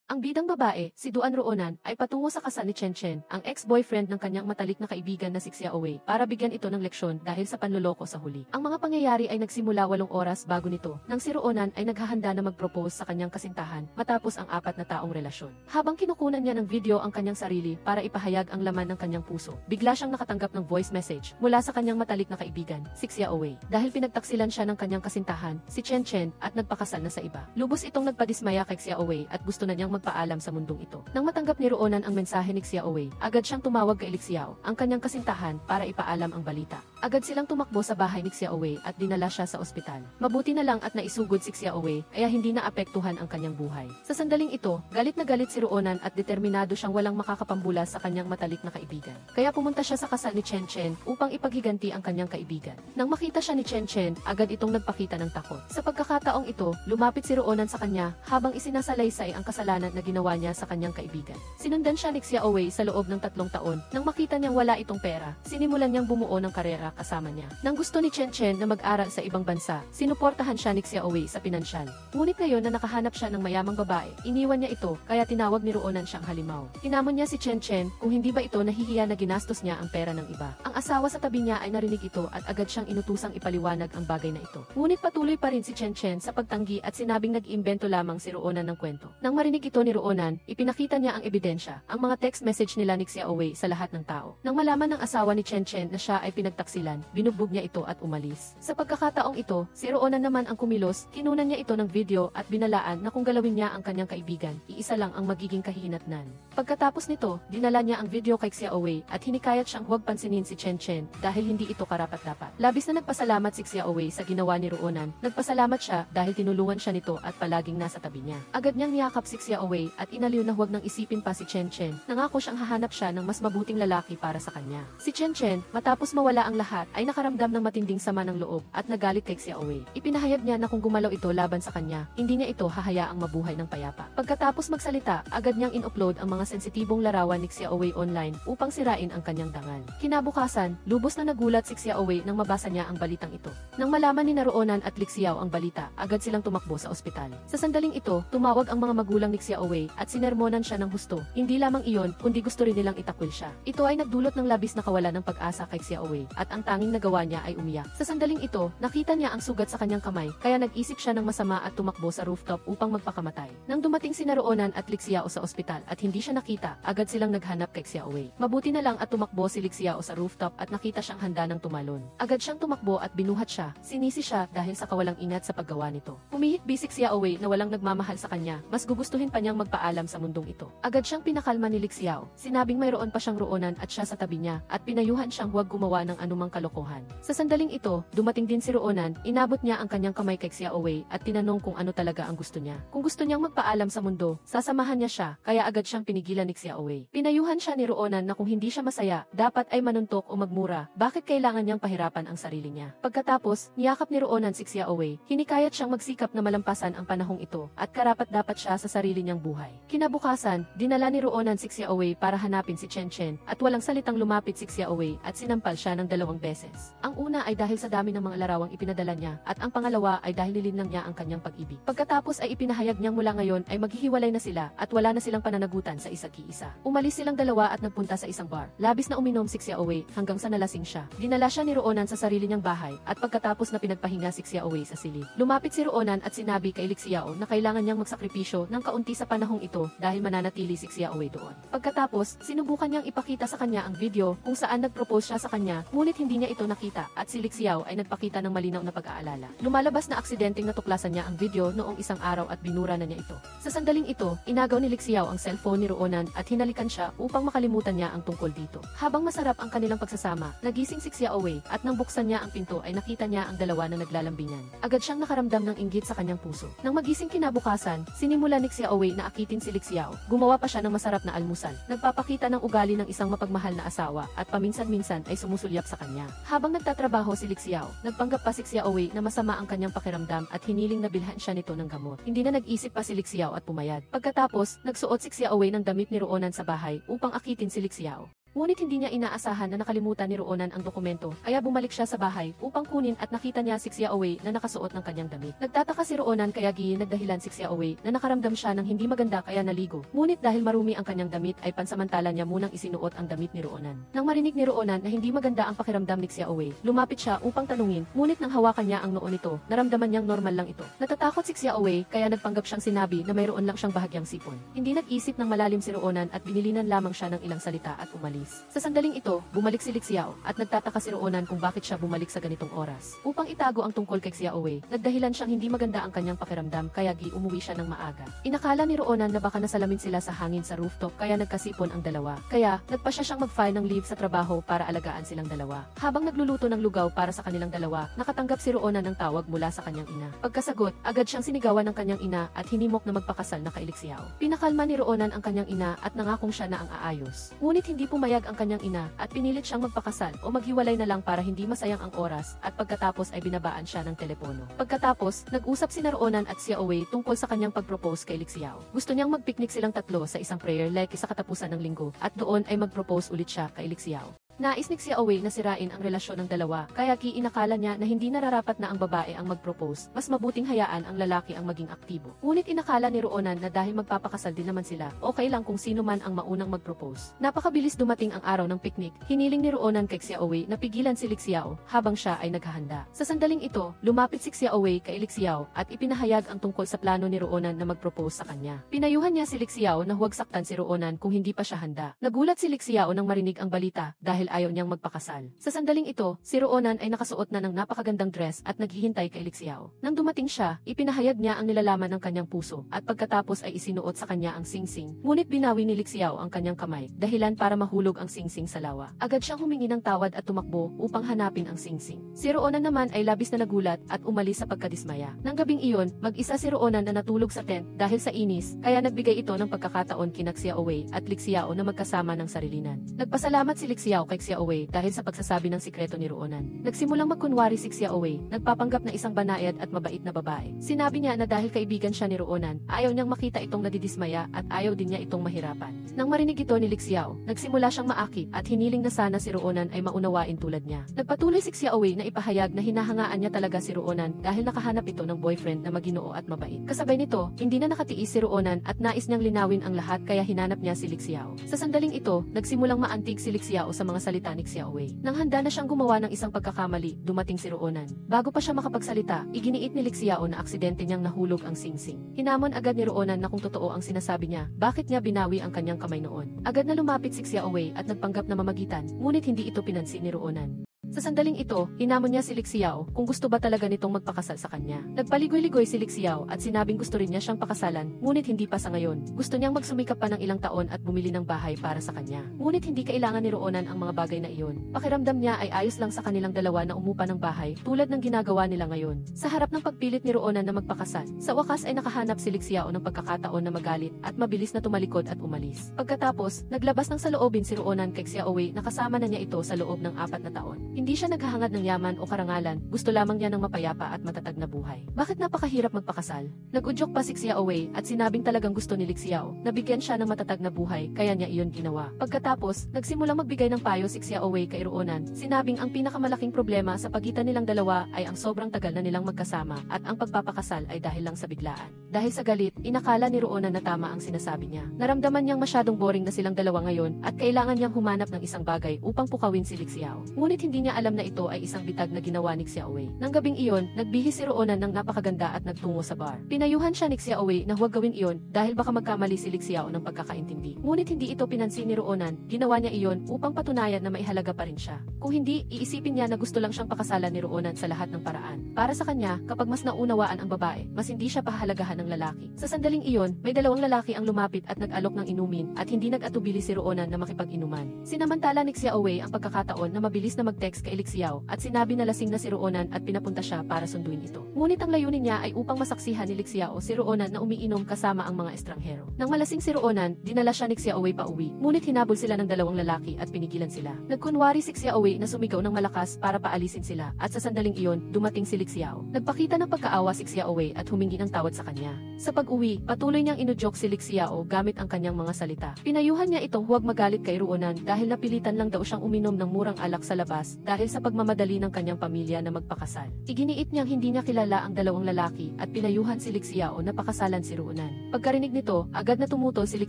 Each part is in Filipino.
Ang bidang babae, si Duan Roonan, ay patungo sa kasal ni Chen Chen, ang ex-boyfriend ng kanyang matalik na kaibigan na si Xiao Wei, para bigyan ito ng leksyon dahil sa panloloko sa huli. Ang mga pangyayari ay nagsimula 8 oras bago nito, nang si Roonan ay naghahanda na mag-propose sa kanyang kasintahan matapos ang 4 na taong relasyon. Habang kinukunan niya ng video ang kanyang sarili para ipahayag ang laman ng kanyang puso, bigla siyang nakatanggap ng voice message mula sa kanyang matalik na kaibigan, si Xiao Wei. Dahil pinagtaksilan siya ng kanyang kasintahan, si Chen Chen, at nagpakasal na sa iba. Lubos itong nagpadismaya kay Xiao Wei at gusto na niyang magpaalam sa mundong ito. Nang matanggap ni Roonan ang mensahe ni Xiao Wei, agad siyang tumawag kay Xiao, ang kanyang kasintahan, para ipaalam ang balita. Agad silang tumakbo sa bahay ni Xiao Wei at dinala siya sa ospital. Mabuti na lang at naisugod si Xiao Wei, kaya hindi na apektuhan ang kanyang buhay. Sa sandaling ito, galit na galit si Roonan at determinado siyang walang makakapambula sa kanyang matalik na kaibigan. Kaya pumunta siya sa kasal ni Chen Chen upang ipaghiganti ang kanyang kaibigan. Nang makita siya ni Chen Chen, agad itong nagpakita ng takot. Sa pagkakataong ito, lumapit si Roonan sa kanya habang isinasalaysay ang kasalanan na ginawa niya sa kanyang kaibigan. Sinundan siya ni Xiao Wei sa loob ng 3 taon. Nang makita niyang wala itong pera, sinimulan niyang bumuo ng karera kasama niya. Nang gusto ni Chen Chen na mag-aral sa ibang bansa, sinuportahan siya ni Xiao Wei sa pinansyal. Ngunit ngayon na nakahanap siya ng mayamang babae, iniwan niya ito, kaya tinawag ni Roonan siyang halimaw. Tinamon niya si Chen Chen kung hindi ba ito nahihiya na ginastos niya ang pera ng iba. Ang asawa sa tabi niya ay narinig ito at agad siyang inutusang ipaliwanag ang bagay na ito. Ngunit patuloy pa rin si Chen Chen sa pagtanggi at sinabing nag-iimbento lamang si Roonan ng kwento. Nang marinig ito ni Roonan, ipinakita niya ang ebidensya, ang mga text message nila ni Xiao Wei sa lahat ng tao. Nang malaman ng asawa ni Chen Chen na siya ay pinagtaksilan, binugbog niya ito at umalis. Sa pagkakataong ito, si Roonan naman ang kumilos, kinunan niya ito ng video at binalaan na kung galawin niya ang kanyang kaibigan, iisa lang ang magiging kahinatnan. Pagkatapos nito, dinala niya ang video kay Xiao Wei at hinikayat siyang huwag pansinin si Chen Chen dahil hindi ito karapat-dapat. Labis na nagpasalamat si Xiao Wei sa ginawa ni Roonan. Nagpasalamat siya dahil tinulungan siya nito at palaging nasa tabi niya. Agad niyang niyakap si Xiao Wei at inaliw na huwag nang isipin pa si Chen Chen. Nangako siyang hahanap siya ng mas mabuting lalaki para sa kanya. Si Chen Chen, matapos mawala ang lahat, ay nakaramdam ng matinding sama ng loob at nagalit kay Xiao Wei. Ipinahayag niya na kung gumalaw ito laban sa kanya, hindi niya ito hahayaang mabuhay ng payapa. Pagkatapos magsalita, agad niyang in-upload ang mga sensitibong larawan ni Xiao Wei online upang sirain ang kanyang dangal. Kinabukasan, lubos na nagulat si Xiao Wei nang mabasa niya ang balitang ito. Nang malaman ni Roonan at Xiao ang balita, agad silang tumakbo sa ospital. Sa sandaling ito, tumawag ang mga magulang ni Xiao Wei at sinermonan siya ng husto. Hindi lamang iyon, kundi gusto rin nilang itakwil siya. Ito ay nagdulot ng labis na kawalan ng pag-asa kay Xiao Wei at ang tanging nagawa niya ay umiyak. Sa sandaling ito, nakita niya ang sugat sa kanyang kamay, kaya nag-isip siya ng masama at tumakbo sa rooftop upang magpakamatay. Nang dumating si Roonan at Xiao sa ospital at hindi siya nakita, agad silang naghanap kay Xiao Wei. Mabuti na lang at tumakbo si Xiao sa rooftop at nakita siyang handa ng tumalon. Agad siyang tumakbo at binuhat siya. Sinisi siya dahil sa kawalang ingat sa paggawa nito. Humihikbi si Xiao Wei na walang nagmamahal sa kanya, mas gugustuhin pa niyang magpaalam sa mundong ito. Agad siyang pinakalma ni Xiao. Sinabing mayroon pa siyang Roonan at siya sa tabi niya at pinayuhan siyang huwag gumawa ng anumang kalokohan. Sa sandaling ito, dumating din si Roonan, inabot niya ang kanyang kamay kay Xiao Wei at tinanong kung ano talaga ang gusto niya. Kung gusto niyang magpaalam sa mundo, sasamahan niya siya, kaya agad siyang pinigilan ni Xiao Wei. Pinayuhan siya ni Roonan na kung hindi siya masaya, dapat ay manuntok o magmura, bakit kailangan niyang pahirapan ang sarili niya. Pagkatapos, niyakap ni Roonan si Xiao Wei, hinikayat siyang magsikap na malampasan ang panahong ito at karapat-dapat siya sa sarili niyang buhay. Kinabukasan, dinala ni Roonan si Xiao Wei para hanapin si Chen Chen at walang salitang lumapit si Xiao Wei at sinampal siya ng 2 beses. Ang una ay dahil sa dami ng mga larawang ipinadala niya at ang pangalawa ay dahil nilinlang niya ang kanyang pag-ibig. Pagkatapos ay ipinahayag niyang mula ngayon ay maghihiwalay na sila at wala na silang pananagutan sa isa't isa. Umalis silang dalawa at nagpunta sa isang bar. Labis na uminom si Xiao Wei hanggang sa nalasing siya. Dinala siya ni Roonan sa sarili niyang bahay at pagkatapos na pinagpahinga si Xiao Wei sa silid. Lumapit si Roonan at sinabi kay Xiao na kailangan niyang magsakripisyo ng kaunti sa panahong ito dahil mananatili si Xiao Wei doon. Pagkatapos, sinubukan niyang ipakita sa kanya ang video kung saan nag-propose siya sa kanya, ngunit hindi niya ito nakita at si Xiao ay nagpakita ng malinaw na pag-aalala. Lumalabas na aksidenteng natuklasan niya ang video noong isang araw at binura na niya ito. Sa sandaling ito, inagaw ni Xiao ang cellphone ni Roonan at hinalikan siya upang makalimutan niya ang tungkol dito. Habang masarap ang kanilang pagsasama, nagising si Xiao Wei at nang buksan niya ang pinto ay nakita niya ang dalawa na naglalambingan. Agad siyang nakaramdam ng inggit sa kanyang puso. Nang magising kinabukasan, sinimula ni Xiao Wei na akitin si Xiao. Gumawa pa siya ng masarap na almusal. Nagpapakita ng ugali ng isang mapagmahal na asawa at paminsan-minsan ay sumusulyap sa kanya. Habang nagtatrabaho si Xiao, nagpanggap pa si Xiao Wei na masama ang kanyang pakiramdam at hiniling na bilhan siya nito ng gamot. Hindi na nag-isip pa si Xiao at pumayag. Pagkatapos, nagsuot si Xiao Wei ng damit ni Roonan sa bahay upang akitin si Xiao. Ngunit hindi niya inaasahan na nakalimutan ni Roonan ang dokumento, kaya bumalik siya sa bahay upang kunin at nakita niya si Xiaowei na nakasuot ng kanyang damit. Nagtataka si Roonan kaya nagdahilan si Xiaowei na nakaramdam siya ng hindi maganda kaya naligo. Ngunit dahil marumi ang kanyang damit ay pansamantala niya munang isinuot ang damit ni Roonan. Nang marinig ni Roonan na hindi maganda ang pakiramdam ni Xiaowei, lumapit siya upang tanungin, ngunit nang hawakan niya ang noo nito, naramdaman niyang normal lang ito. Natatakot si Xiaowei kaya nagpanggap siyang sinabi na mayroon lang siyang bahagyang sipon. Hindi nag-isip ng malalim si Roonan at binilinan lamang siya ng ilang salita at umalis. Sa sandaling ito, bumalik si Lixiao at nagtataka si Roonan kung bakit siya bumalik sa ganitong oras. Upang itago ang tungkol kay Xiaowei, nagdahilan siyang hindi maganda ang kanyang pakiramdam kaya umuwi siya ng maaga. Inakala ni Roonan na baka nasalamin sila sa hangin sa rooftop kaya nagkasipon ang dalawa. Kaya, nagpa siya siyang mag-file ng leave sa trabaho para alagaan silang dalawa. Habang nagluluto ng lugaw para sa kanilang dalawa, nakatanggap si Roonan ng tawag mula sa kanyang ina. Pagkasagot, agad siyang sinigawan ng kanyang ina at hinimok na magpakasal na kay Lixiao. Pinakalma ni Roonan ang kanyang ina at nangakong siya na ang aayos. Ngunit hindi pumayag ang kanyang ina at pinilit siyang magpakasal o maghiwalay na lang para hindi masayang ang oras at pagkatapos ay binabaan siya ng telepono. Pagkatapos, nag-usap si Roonan at Xiaowei tungkol sa kanyang pag-propose kay Lixiao. Gusto niyang mag-picnic silang tatlo sa isang prayer lake sa katapusan ng linggo at doon ay mag-propose ulit siya kay Lixiao. Nais ni Xiaowei na sirain ang relasyon ng dalawa, kaya inakala niya na hindi nararapat na ang babae ang mag-propose, mas mabuting hayaan ang lalaki ang maging aktibo. Ngunit inakala ni Roonan na dahil magpapakasal din naman sila, okay lang kung sino man ang maunang mag-propose. Napakabilis dumating ang araw ng picnic, hiniling ni Roonan kay Xiaowei na pigilan si Lixiao habang siya ay naghahanda. Sa sandaling ito, lumapit si Xiaowei kay Lixiao at ipinahayag ang tungkol sa plano ni Roonan na mag-propose sa kanya. Pinayuhan niya si Lixiao na huwag saktan si Roonan kung hindi pa siya handa. Nagulat si Lixiao nang marinig ang balita dahil ayaw niyang magpakasal. Sa sandaling ito, si Roonan ay nakasuot na ng napakagandang dress at naghihintay kay Lixiao. Nang dumating siya, ipinahayag niya ang nilalaman ng kanyang puso at pagkatapos ay isinuot sa kanya ang singsing. Ngunit binawi ni Lixiao ang kanyang kamay, dahilan para mahulog ang singsing sa lawa. Agad siyang humingi ng tawad at tumakbo upang hanapin ang singsing. Si Roonan naman ay labis na nagulat at umalis sa pagkadismaya. Nang gabing iyon, mag-isa si Roonan na natulog sa tent dahil sa inis, kaya nagbigay ito ng pagkakataon kina Xiaowei at Lixiao na magkasama ng sarilinan. Nagpasalamat si Lixiao kay Xiaowei dahil sa pagsasabi ng sikreto ni Roonan. Nagsimulang magkunwari si Xiaowei, nagpapanggap na isang banayad at mabait na babae. Sinabi niya na dahil kaibigan siya ni Roonan, ayaw niyang makita itong nadidismaya at ayaw din niya itong mahirapan. Nang marinig ito ni Lixiao, nagsimula siyang maakit at hiniling na sana si Roonan ay maunawain tulad niya. Nagpatuloy si Xiaowei na ipahayag na hinahangaan niya talaga si Roonan dahil nakahanap ito ng boyfriend na maginoo at mabait. Kasabay nito, hindi na nakatiis si Roonan at nais niyang linawin ang lahat kaya hinanap niya si Lixiao. Sa sandaling ito, nagsimulang maantig si Lixiao sa mga salita ni Xiaowei. Nang handa na siyang gumawa ng isang pagkakamali, dumating si Roonan. Bago pa siya makapagsalita, iginiit ni Lixiao na aksidente niyang nahulog ang singsing. Hinamon agad ni Roonan na kung totoo ang sinasabi niya, bakit niya binawi ang kanyang kamay noon. Agad na lumapit si Xiaowei at nagpanggap na mamagitan, ngunit hindi ito pinansin ni Roonan. Sa sandaling ito, hinamon niya si Lixiao kung gusto ba talaga nitong magpakasal sa kanya. Nagpaligoy-ligoy si Lixiao at sinabing gusto rin niya siyang pakasalan, ngunit hindi pa sa ngayon. Gusto niyang magsumikap pa ng ilang taon at bumili ng bahay para sa kanya. Ngunit hindi kailangan ni Roonan ang mga bagay na iyon. Pakiramdam niya ay ayos lang sa kanilang dalawa na umupa ng bahay tulad ng ginagawa nila ngayon. Sa harap ng pagpilit ni Roonan na magpakasal, sa wakas ay nakahanap si Lixiao ng pagkakataon na magalit at mabilis na tumalikod at umalis. Pagkatapos, naglabas ng saloobin si Roonan kay Xiaowei na kasama na niya ito sa loob ng 4 na taon. Hindi siya naghahangad ng yaman o karangalan, gusto lamang niya ng mapayapa at matatag na buhay. Bakit napakahirap magpakasal? Nag-udyok pa si Xiaowei at sinabing talagang gusto ni Lixiao na bigyan siya ng matatag na buhay, kaya niya iyon ginawa. Pagkatapos, nagsimulang magbigay ng payo si Xiaowei kay Roonan, sinabing ang pinakamalaking problema sa pagitan nilang dalawa ay ang sobrang tagal na nilang magkasama at ang pagpapakasal ay dahil lang sa biglaan. Dahil sa galit, inakala ni Roonan na tama ang sinasabi niya. Naramdaman niyang masyadong boring na silang dalawa ngayon at kailangan niyang humanap ng isang bagay upang pukawin si Lixiao. Ngunit hindi niya alam na ito ay isang bitag na ginawa ni Xiaowei. Nang gabing iyon, nagbihis si Roonan ng napakaganda at nagtungo sa bar. Pinayuhan siya ni Xiaowei na huwag gawin iyon dahil baka magkamali si Lixiao ng pagkakaintindi. Ngunit hindi ito pinansin ni Roonan, ginawa niya iyon upang patunayan na maihalaga pa rin siya. Kung hindi, iisipin niya na gusto lang siyang pakasalan ni Roonan sa lahat ng paraan. Para sa kanya, kapag mas naunawaan ang babae, mas hindi siya pahalagahan ng lalaki. Sa sandaling iyon, may 2 lalaki ang lumapit at nag-alok ng inumin at hindi nag-atubili si Roonan na makipag-inuman. Sinamantala ni Xiaowei ang pagkakataon na mabilis na mag-text kay Lixiao at sinabi na lasing na si Roonan at pinapunta siya para sunduin ito. Ngunit ang layunin niya ay upang masaksihan ni Lixiao si Roonan na umiinom kasama ang mga estranghero. Nang malasing si Roonan, dinala siya ni Xiaowei pa uwi. Ngunit hinabol sila ng 2 lalaki at pinigilan sila. Nagkunwari si Xiaowei Wei na sumigaw ng malakas para paalisin sila at sa sandaling iyon, dumating si Lik Xiao. Nagpakita ng pagkaawa si Xiao Wei at humingi ng tawad sa kanya. Sa pag-uwi, patuloy niyang inudyok si Lik Xiao gamit ang kanyang mga salita. Pinayuhan niya itong huwag magalit kay Ruonan dahil napilitan lang daw siyang uminom ng murang alak sa labas dahil sa pagmamadali ng kanyang pamilya na magpakasal. Iginiit niyang hindi niya kilala ang dalawang lalaki at pinayuhan si Lik Xiao na pakasalan si Ruonan. Pagkarinig nito, agad na tumutol si Lik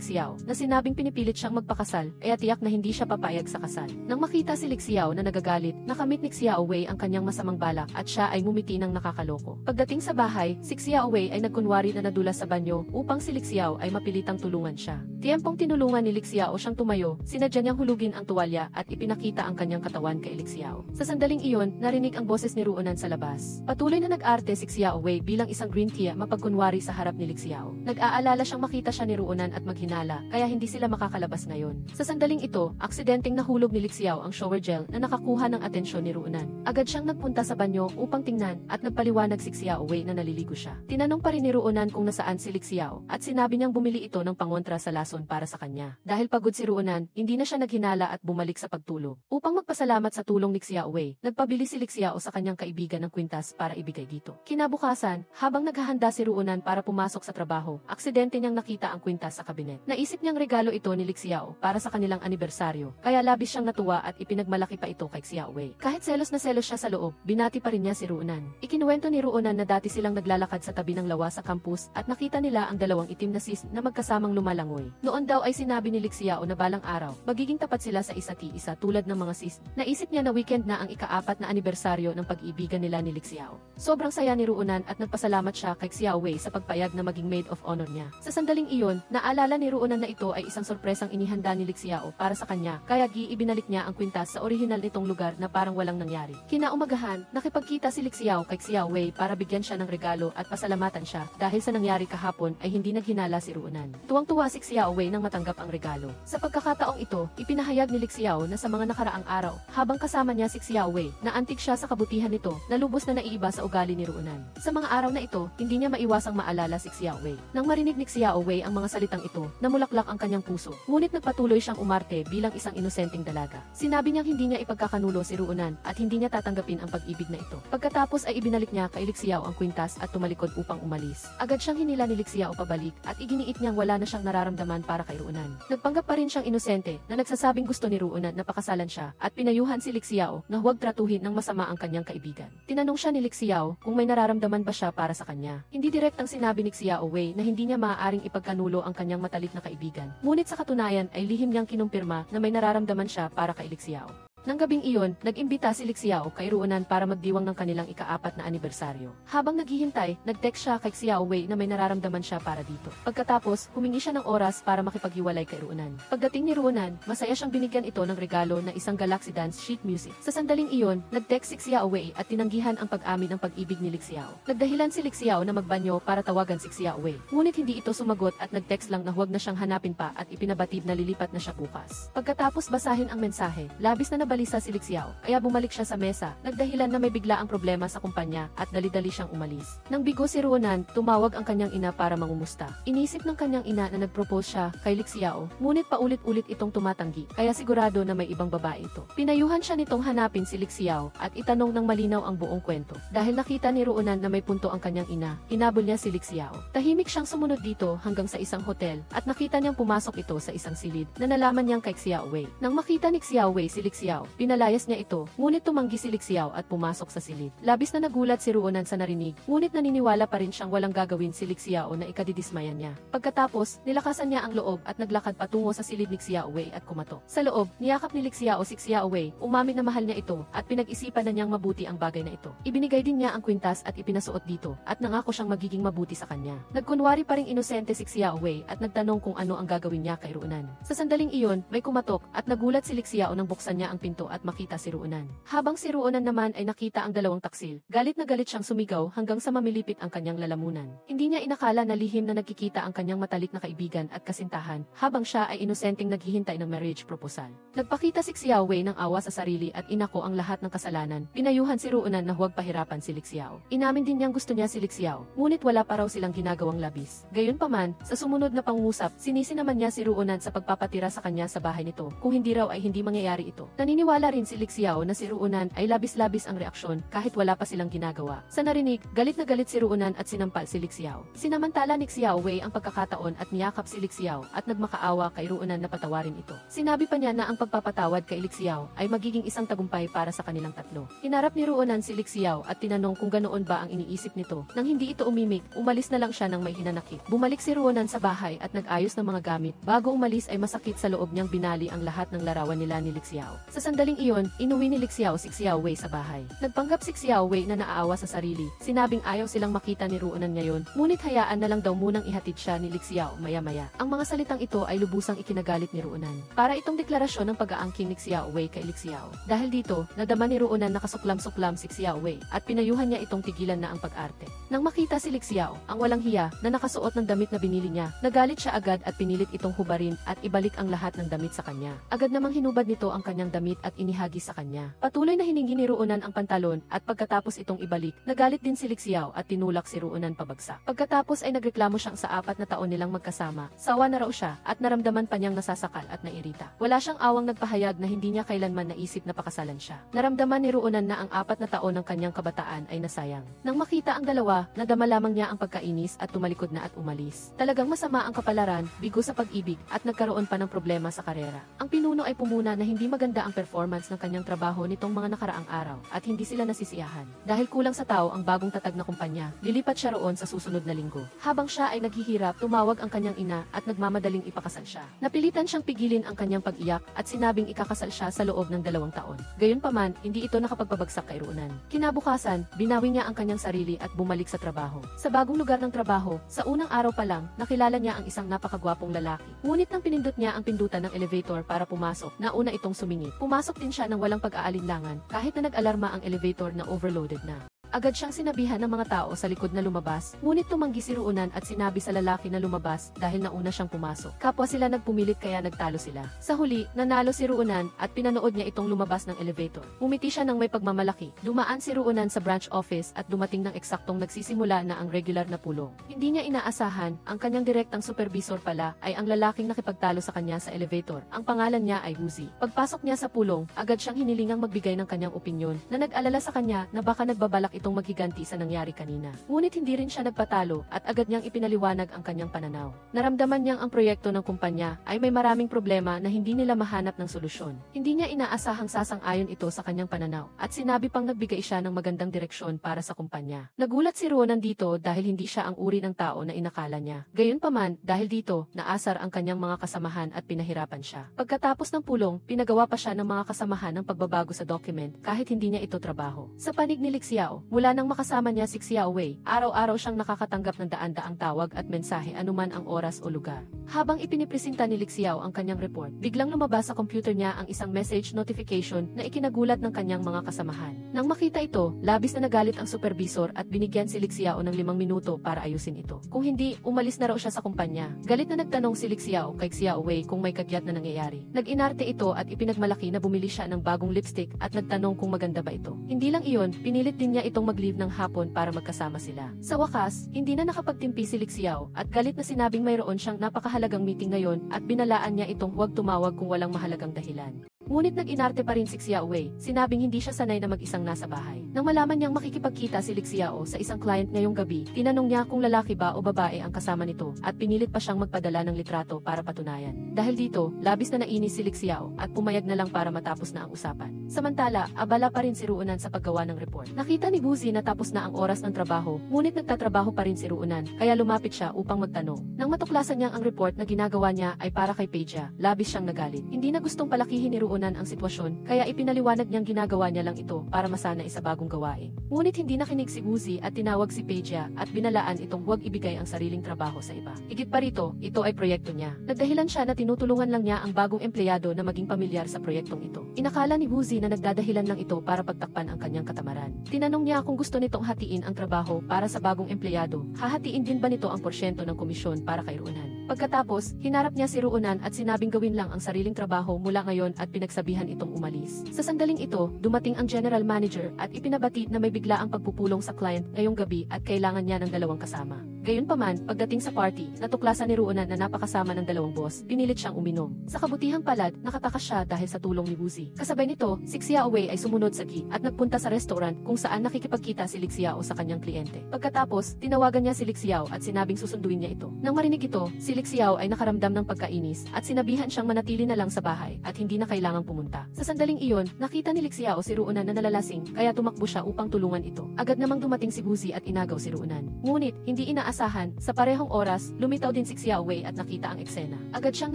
Xiao na sinabing pinipilit siyang magpakasal kaya tiyak na hindi siya papayag sa kasal. Nang makita si Lik Xiao na nagagalit, nakamit ni Xiao Wei ang kanyang masamang balak at siya ay ngumiti ng nakakaloko. Pagdating sa bahay, si Xiao Wei ay nagkunwari na nadulas sa banyo upang si Lik Xiao ay mapilitang tulungan siya. Tiempong tinulungan ni Lik Xiao siyang tumayo, sinadya niyang hulugin ang tuwalya at ipinakita ang kanyang katawan kay Lik Xiao. Sa sandaling iyon, narinig ang boses ni Ruonan sa labas. Patuloy na nag-arte si Xiao Wei bilang isang green tea mapagkunwari sa harap ni Lik Xiao. Nag-aalala siyang makita siya ni Ruonan at maghinala, kaya hindi sila makakalabas ngayon. Sa sandaling ito, aksidenteng nahulog ni Lik Xiao ang shower gel na nakakuha ng atensyon ni Ruonan. Agad siyang nagpunta sa banyo upang tingnan at nagpaliwanag si Xiao Wei na naliligo siya. Tinanong pa rin ni Ruonan kung nasaan si Lik Xiao at sinabi niyang bumili ito ng pangontra sa lason para sa kanya. Dahil pagod si Ruonan, hindi na siya naghinala at bumalik sa pagtulog. Upang magpasalamat sa tulong ni Xiao Wei, nagpabili si Lik Xiao sa kanyang kaibigan ng kwintas para ibigay dito. Kinabukasan, habang naghahanda si Ruonan para pumasok sa trabaho, aksidente niyang nakita ang kwintas sa kabinet. Naisip niyang regalo ito ni Lik Xiao para sa kanilang anibersaryo, kaya labis siyang natuwa at ipinagmalaki pa ito kay Xiao Wei. Kahit selos na selos siya sa loob, binati pa rin niya si Ruonan. Ikinuwento ni Ruonan na dati silang naglalakad sa tabi ng lawa sa campus at nakita nila ang dalawang itim na sis na magkasamang lumalangoy. Noon daw ay sinabi ni Lik Xiao na balang araw, magiging tapat sila sa isa't isa tulad ng mga sis. Naisip niya na weekend na ang ika-4 na anibersaryo ng pag-ibigan nila ni Lik Xiao. Sobrang saya ni Ruonan at nagpasalamat siya kay Xiao Wei sa pagpayag na maging maid of honor niya. Sa sandaling iyon, naalala ni Ruonan na ito ay isang sorpresang inihanda ni Lik Xiao para sa kanya, kaya ibinalik niya ang kwintas sa orihinal nitong lugar na parang walang nangyari. Kinaumagahan, nakipagkita si Lik Xiao kay Xiao Wei para bigyan siya ng regalo at pasalamatan siya dahil sa nangyari kahapon ay hindi naghinala si Ruonan. Tuwang-tuwa si Xiao Wei nang matanggap ang regalo. Sa pagkakataong ito, ipinahayag ni Lik Xiao na sa mga nakaraang araw, habang kasama niya si Xiao Wei, na antig siya sa kabutihan nito na lubos na naiiba sa ugali ni Ruonan. Sa mga araw na ito, hindi niya maiwasang maalala si Xiao Wei. Nang marinig ni Xiao Wei ang mga salitang ito, namulaklak ang kanyang puso. Ngunit nagpatuloy siyang umarte bilang isang inosenteng dalaga. Sinabi niyang hindi niya ipagkakanulo si Ruonan at hindi niya tatanggapin ang pag-ibig na ito. Pagkatapos ay ibinalik niya kay Lik Xiao ang kwintas at tumalikod upang umalis. Agad siyang hinila ni Lik Xiao pabalik at iginiit niyang wala na siyang nararamdaman para kay Ruonan. Nagpanggap pa rin siyang inosente na nagsasabing gusto ni Ruonan na pakasalan siya at pinayuhan si Lik Xiao na huwag tratuhin ng masama ang kanyang kaibigan. Tinanong siya ni Lik Xiao kung may nararamdaman ba siya para sa kanya. Hindi direktang sinabi ni Xiao Wei na hindi niya maaaring ipagkanulo ang kanyang matalik na kaibigan. Ngunit sa katunayan ay lihim niyang kinumpirma na may nararamdaman siya para kay Lik Xiao. Nang gabing iyon, nag-imbita si Lik Xiao kay Ruonan para magdiwang ng kanilang ika-4 na anibersaryo. Habang naghihintay, nag-text siya kay Xiao Wei na may nararamdaman siya para dito. Pagkatapos, humingi siya ng oras para makipaghiwalay kay Ruonan. Pagdating ni Ruonan, masaya siyang binigyan ito ng regalo na isang Galaxy Dance sheet music. Sa sandaling iyon, nag-text si Xiao Wei at tinanggihan ang pag-amin ng pag-ibig ni Lik Xiao. Nagdahilan si Lik Xiao na magbanyo para tawagan si Xiao Wei. Ngunit hindi ito sumagot at nag-text lang na huwag na siyang hanapin pa at ipinabatid na lilipat na siya bukas. Pagkatapos basahin ang mensahe, labis na nabalisa si Lik Xiao, kaya bumalik siya sa mesa, nagdahilan na may bigla ang problema sa kumpanya at dali-dali siyang umalis. Nang bigo si Ruonan, tumawag ang kanyang ina para mangumusta. Inisip ng kanyang ina na nag-propose siya kay Lik Xiao, ngunit paulit-ulit itong tumatanggi, kaya sigurado na may ibang babae ito. Pinayuhan siya nitong hanapin si Lik Xiao at itanong ng malinaw ang buong kwento. Dahil nakita ni Ruonan na may punto ang kanyang ina, hinabol niya si Lik Xiao. Tahimik siyang sumunod dito hanggang sa isang hotel at nakita niyang pumasok ito sa isang silid na nalaman niyang kay Xiao Wei. Nang makita ni Xiao Wei si Lik Xiao, pinalayas niya ito, ngunit tumanggi si Lik Xiao at pumasok sa silid. Labis na nagulat si Ruonan sa narinig, ngunit naniniwala pa rin siyang walang gagawin si Lik Xiao na ikadidismayan niya. Pagkatapos, nilakasan niya ang loob at naglakad patungo sa silid ni Xiao Wei at kumatok. Sa loob, niyakap ni Lik Xiao si Xiao Wei, umamin na mahal niya ito at pinag-isipan na niyang mabuti ang bagay na ito. Ibinigay din niya ang kwintas at ipinasuot dito at nangako siyang magiging mabuti sa kanya. Nagkunwari pa ring inosente si Xiao Wei at nagtanong kung ano ang gagawin niya kay Ruonan. Sa sandaling iyon, may kumatok at nagulat si Lik Xiao nang buksan niya ang pinto at makita si Ruonan. Habang si Ruonan naman ay nakita ang dalawang taksil, galit na galit siyang sumigaw hanggang sa mamilipit ang kanyang lalamunan. Hindi niya inakala na lihim na nagkikita ang kanyang matalik na kaibigan at kasintahan, habang siya ay inosenteng naghihintay ng marriage proposal. Nagpakita si Xiao Wei ng awa sa sarili at inako ang lahat ng kasalanan. Pinayuhan si Ruonan na huwag pahirapan si Lik Xiao. Inamin din niyang gusto niya si Lik Xiao, ngunit wala pa raw silang ginagawang labis. Gayunpaman, sa sumunod na pangungusap, sinisi naman niya si Ruonan sa pagpapatira sa kanya sa bahay nito. Kung hindi raw ay hindi mangyayari ito. Naniniwala rin si Lik Xiao na si Ruonan ay labis-labis ang reaksyon kahit wala pa silang ginagawa. Sa narinig, galit na galit si Ruonan at sinampal si Lik Xiao. Sinamantala ni Xiao Wei ang pagkakataon at niyakap si Lik Xiao at nagmakaawa kay Ruonan na patawarin ito. Sinabi pa niya na ang pagpapatawad kay Lik Xiao ay magiging isang tagumpay para sa kanilang tatlo. Hinarap ni Ruonan si Lik Xiao at tinanong kung ganoon ba ang iniisip nito. Nang hindi ito umimik, umalis na lang siya ng may hinanakit. Bumalik si Ruonan sa bahay at nag-ayos ng mga gamit. Bago umalis ay masakit sa loob niyang binali ang lahat ng larawan nila ni Lik Xiao. Sa sandaling iyon, inuwi ni Lik Xiao si Xiao Wei sa bahay. Nagpanggap si Xiao Wei na naaawa sa sarili. Sinabing ayaw silang makita ni Ruonan ngayon, ngunit hayaan na lang daw munang ihatid siya ni Lik Xiao maya-maya. Ang mga salitang ito ay lubusang ikinagalit ni Ruonan. Para itong deklarasyon ng pag-aangkin ni Xiao Wei kay Lik Xiao. Dahil dito, nadama ni Ruonan na kasuklam-suklam si Xiao Wei at pinayuhan niya itong tigilan na ang pag-arte. Nang makita si Lik Xiao, ang walang hiya na nakasuot ng damit na binili niya, nagalit siya agad at pinilit itong hubarin at ibalik ang lahat ng damit sa kanya. Agad namang hinubad nito ang kanyang damit at inihagis sa kanya. Patuloy na hiningi ni Ruonan ang pantalon at pagkatapos itong ibalik, nagalit din si Lik Xiao at tinulak si Ruonan pabagsak. Pagkatapos ay nagreklamo siyang sa 4 na taon nilang magkasama. Sawa na raw siya at naramdaman pa niyang nasasakal at nairita. Wala siyang awang nagpahayag na hindi niya kailanman naisip na pakasalan siya. Naramdaman ni Ruonan na ang 4 na taon ng kanyang kabataan ay nasayang. Nang makita ang dalawa, nadama lamang niya ang pagkainis at tumalikod na at umalis. Talagang masama ang kapalaran, bigo sa pag-ibig at nagkaroon pa ng problema sa karera. Ang pinuno ay pumuna na hindi maganda ang performance ng kanyang trabaho nitong mga nakaraang araw at hindi sila nasisiyahan. Dahil kulang sa tao ang bagong tatag na kumpanya, lilipat siya roon sa susunod na linggo. Habang siya ay naghihirap, tumawag ang kanyang ina at nagmamadaling ipakasal siya. Napilitan siyang pigilin ang kanyang pag-iyak at sinabing ikakasal siya sa loob ng 2 taon. Gayunpaman, hindi ito nakapagpabagsak kay Ruonan. Kinabukasan, binawi niya ang kanyang sarili at bumalik sa trabaho. Sa bagong lugar ng trabaho, sa unang araw pa lang, nakilala niya ang isang napakagwapong lalaki. Ngunit nang pinindot niya ang pindutan ng elevator para pumasok, nauna itong sumingit. Pumasok din siya ng walang pag-aalinlangan kahit na nag-alarma ang elevator na overloaded na. Agad siyang sinabihan ng mga tao sa likod na lumabas, ngunit tumanggi si Ruonan at sinabi sa lalaki na lumabas dahil nauna siyang pumasok. Kapwa sila nagpumilit kaya nagtalo sila. Sa huli, nanalo si Ruonan at pinanood niya itong lumabas ng elevator. Umiti siya ng may pagmamalaki. Dumaan si Ruonan sa branch office at dumating ng eksaktong nagsisimula na ang regular na pulong. Hindi niya inaasahan, ang kanyang direktang supervisor pala ay ang lalaking nakipagtalo sa kanya sa elevator. Ang pangalan niya ay Uzi. Pagpasok niya sa pulong, agad siyang hinilingang magbigay ng kanyang opinyon na nag-alala sa kanya na baka nagbabalak itong maghiganti sa nangyari kanina. Ngunit hindi rin siya nagpatalo at agad niyang ipinaliwanag ang kanyang pananaw. Naramdaman niyang ang proyekto ng kumpanya ay may maraming problema na hindi nila mahanap ng solusyon. Hindi niya inaasahang sasang-ayon ito sa kanyang pananaw at sinabi pang nagbigay siya ng magandang direksyon para sa kumpanya. Nagulat si Ruonan dito dahil hindi siya ang uri ng tao na inakala niya. Gayunpaman, dahil dito, naasar ang kanyang mga kasamahan at pinahirapan siya. Pagkatapos ng pulong, pinagawa pa siya ng mga kasamahan ng pagbabago sa document kahit hindi niya ito trabaho. Sa panig ni Lik Xiao, mula nang makasama niya si Xiao Wei, araw-araw siyang nakakatanggap ng daan-daang tawag at mensahe anuman ang oras o lugar. Habang ipinipresenta ni Lik Xiao ang kanyang report, biglang lumabas sa computer niya ang isang message notification na ikinagulat ng kanyang mga kasamahan. Nang makita ito, labis na nagalit ang supervisor at binigyan si Lik Xiao ng 5 minuto para ayusin ito. Kung hindi, umalis na raw siya sa kumpanya. Galit na nagtanong si Lik Xiao kay Xiao Wei kung may kagyat na nangyayari. Nag-inarte ito at ipinagmalaki na bumili siya ng bagong lipstick at nagtanong kung maganda ba ito. Hindi lang iyon, pinilit din niya itong mag-leave ng hapon para magkasama sila. Sa wakas, hindi na nakapagtimpi si Lik Xiao at galit na sinabing mayroon siyang napakahalagang meeting ngayon at binalaan niya itong huwag tumawag kung walang mahalagang dahilan. Ngunit nag-inarte pa rin si Xiao Wei, sinabing hindi siya sanay na mag-isang nasa bahay. Nang malaman niyang makikipagkita si Lik Xiao sa isang client ngayong gabi, tinanong niya kung lalaki ba o babae ang kasama nito at pinilit pa siyang magpadala ng litrato para patunayan. Dahil dito, labis na nainis si Lik Xiao at pumayag na lang para matapos na ang usapan. Samantala, abala pa rin si Ruonan sa paggawa ng report. Nakita ni Uzi na tapos na ang oras ng trabaho, ngunit nagtatrabaho pa rin si Ruonan, kaya lumapit siya upang magtanong. Nang matuklasan niyang ang report na ginagawa niya ay para kay Peja, labis siyang nagalit. Hindi na gustong palakihin ni Ruonan ang sitwasyon, kaya ipinaliwanag niyang ginagawa niya lang ito para masanay sa bagong gawain. Ngunit hindi nakinig si Uzi at tinawag si Peja at binalaan itong huwag ibigay ang sariling trabaho sa iba. Higit pa rito, ito ay proyekto niya. Nagdahilan siya na tinutulungan lang niya ang bagong empleyado na maging pamilyar sa proyektong ito. Inakala ni Uzi na nagdadahilan lang ito para pagtakpan ang kanyang katamaran. Tinanong niya kung gusto nitong hatiin ang trabaho para sa bagong empleyado, hahatiin din ba nito ang porsyento ng komisyon para kay Ruonan. Pagkatapos, hinarap niya si Ruonan at sinabing gawin lang ang sariling trabaho mula ngayon at pinagsabihan itong umalis. Sa sandaling ito, dumating ang general manager at ipinabati na may bigla ang pagpupulong sa client ngayong gabi at kailangan niya ng 2 kasama. Gayunpaman, pagdating sa party, natuklasan ni Ruonan na napakasama ng dalawang boss, pinilit siyang uminom. Sa kabutihang palad, nakatakas siya dahil sa tulong ni Woozi. Kasabay nito, si Xiaowei ay sumunod sa Gi at nagpunta sa restaurant kung saan nakikipagkita si Li Xiao sa kanyang kliyente. Pagkatapos, tinawagan niya si Li Xiao at sinabing susunduin niya ito. Nang marinig ito, si Li Xiao ay nakaramdam ng pagkainis at sinabihan siyang manatili na lang sa bahay at hindi na kailangang pumunta. Sa sandaling iyon, nakita ni Li Xiao si Ruonan na nalalasing kaya tumakbo siya upang tulungan ito. Agad namang dumating si Woozi at inagaw si Ruonan. Ngunit, hindi inaasahan, sa parehong oras, lumitaw din si Xiaowei at nakita ang eksena. Agad siyang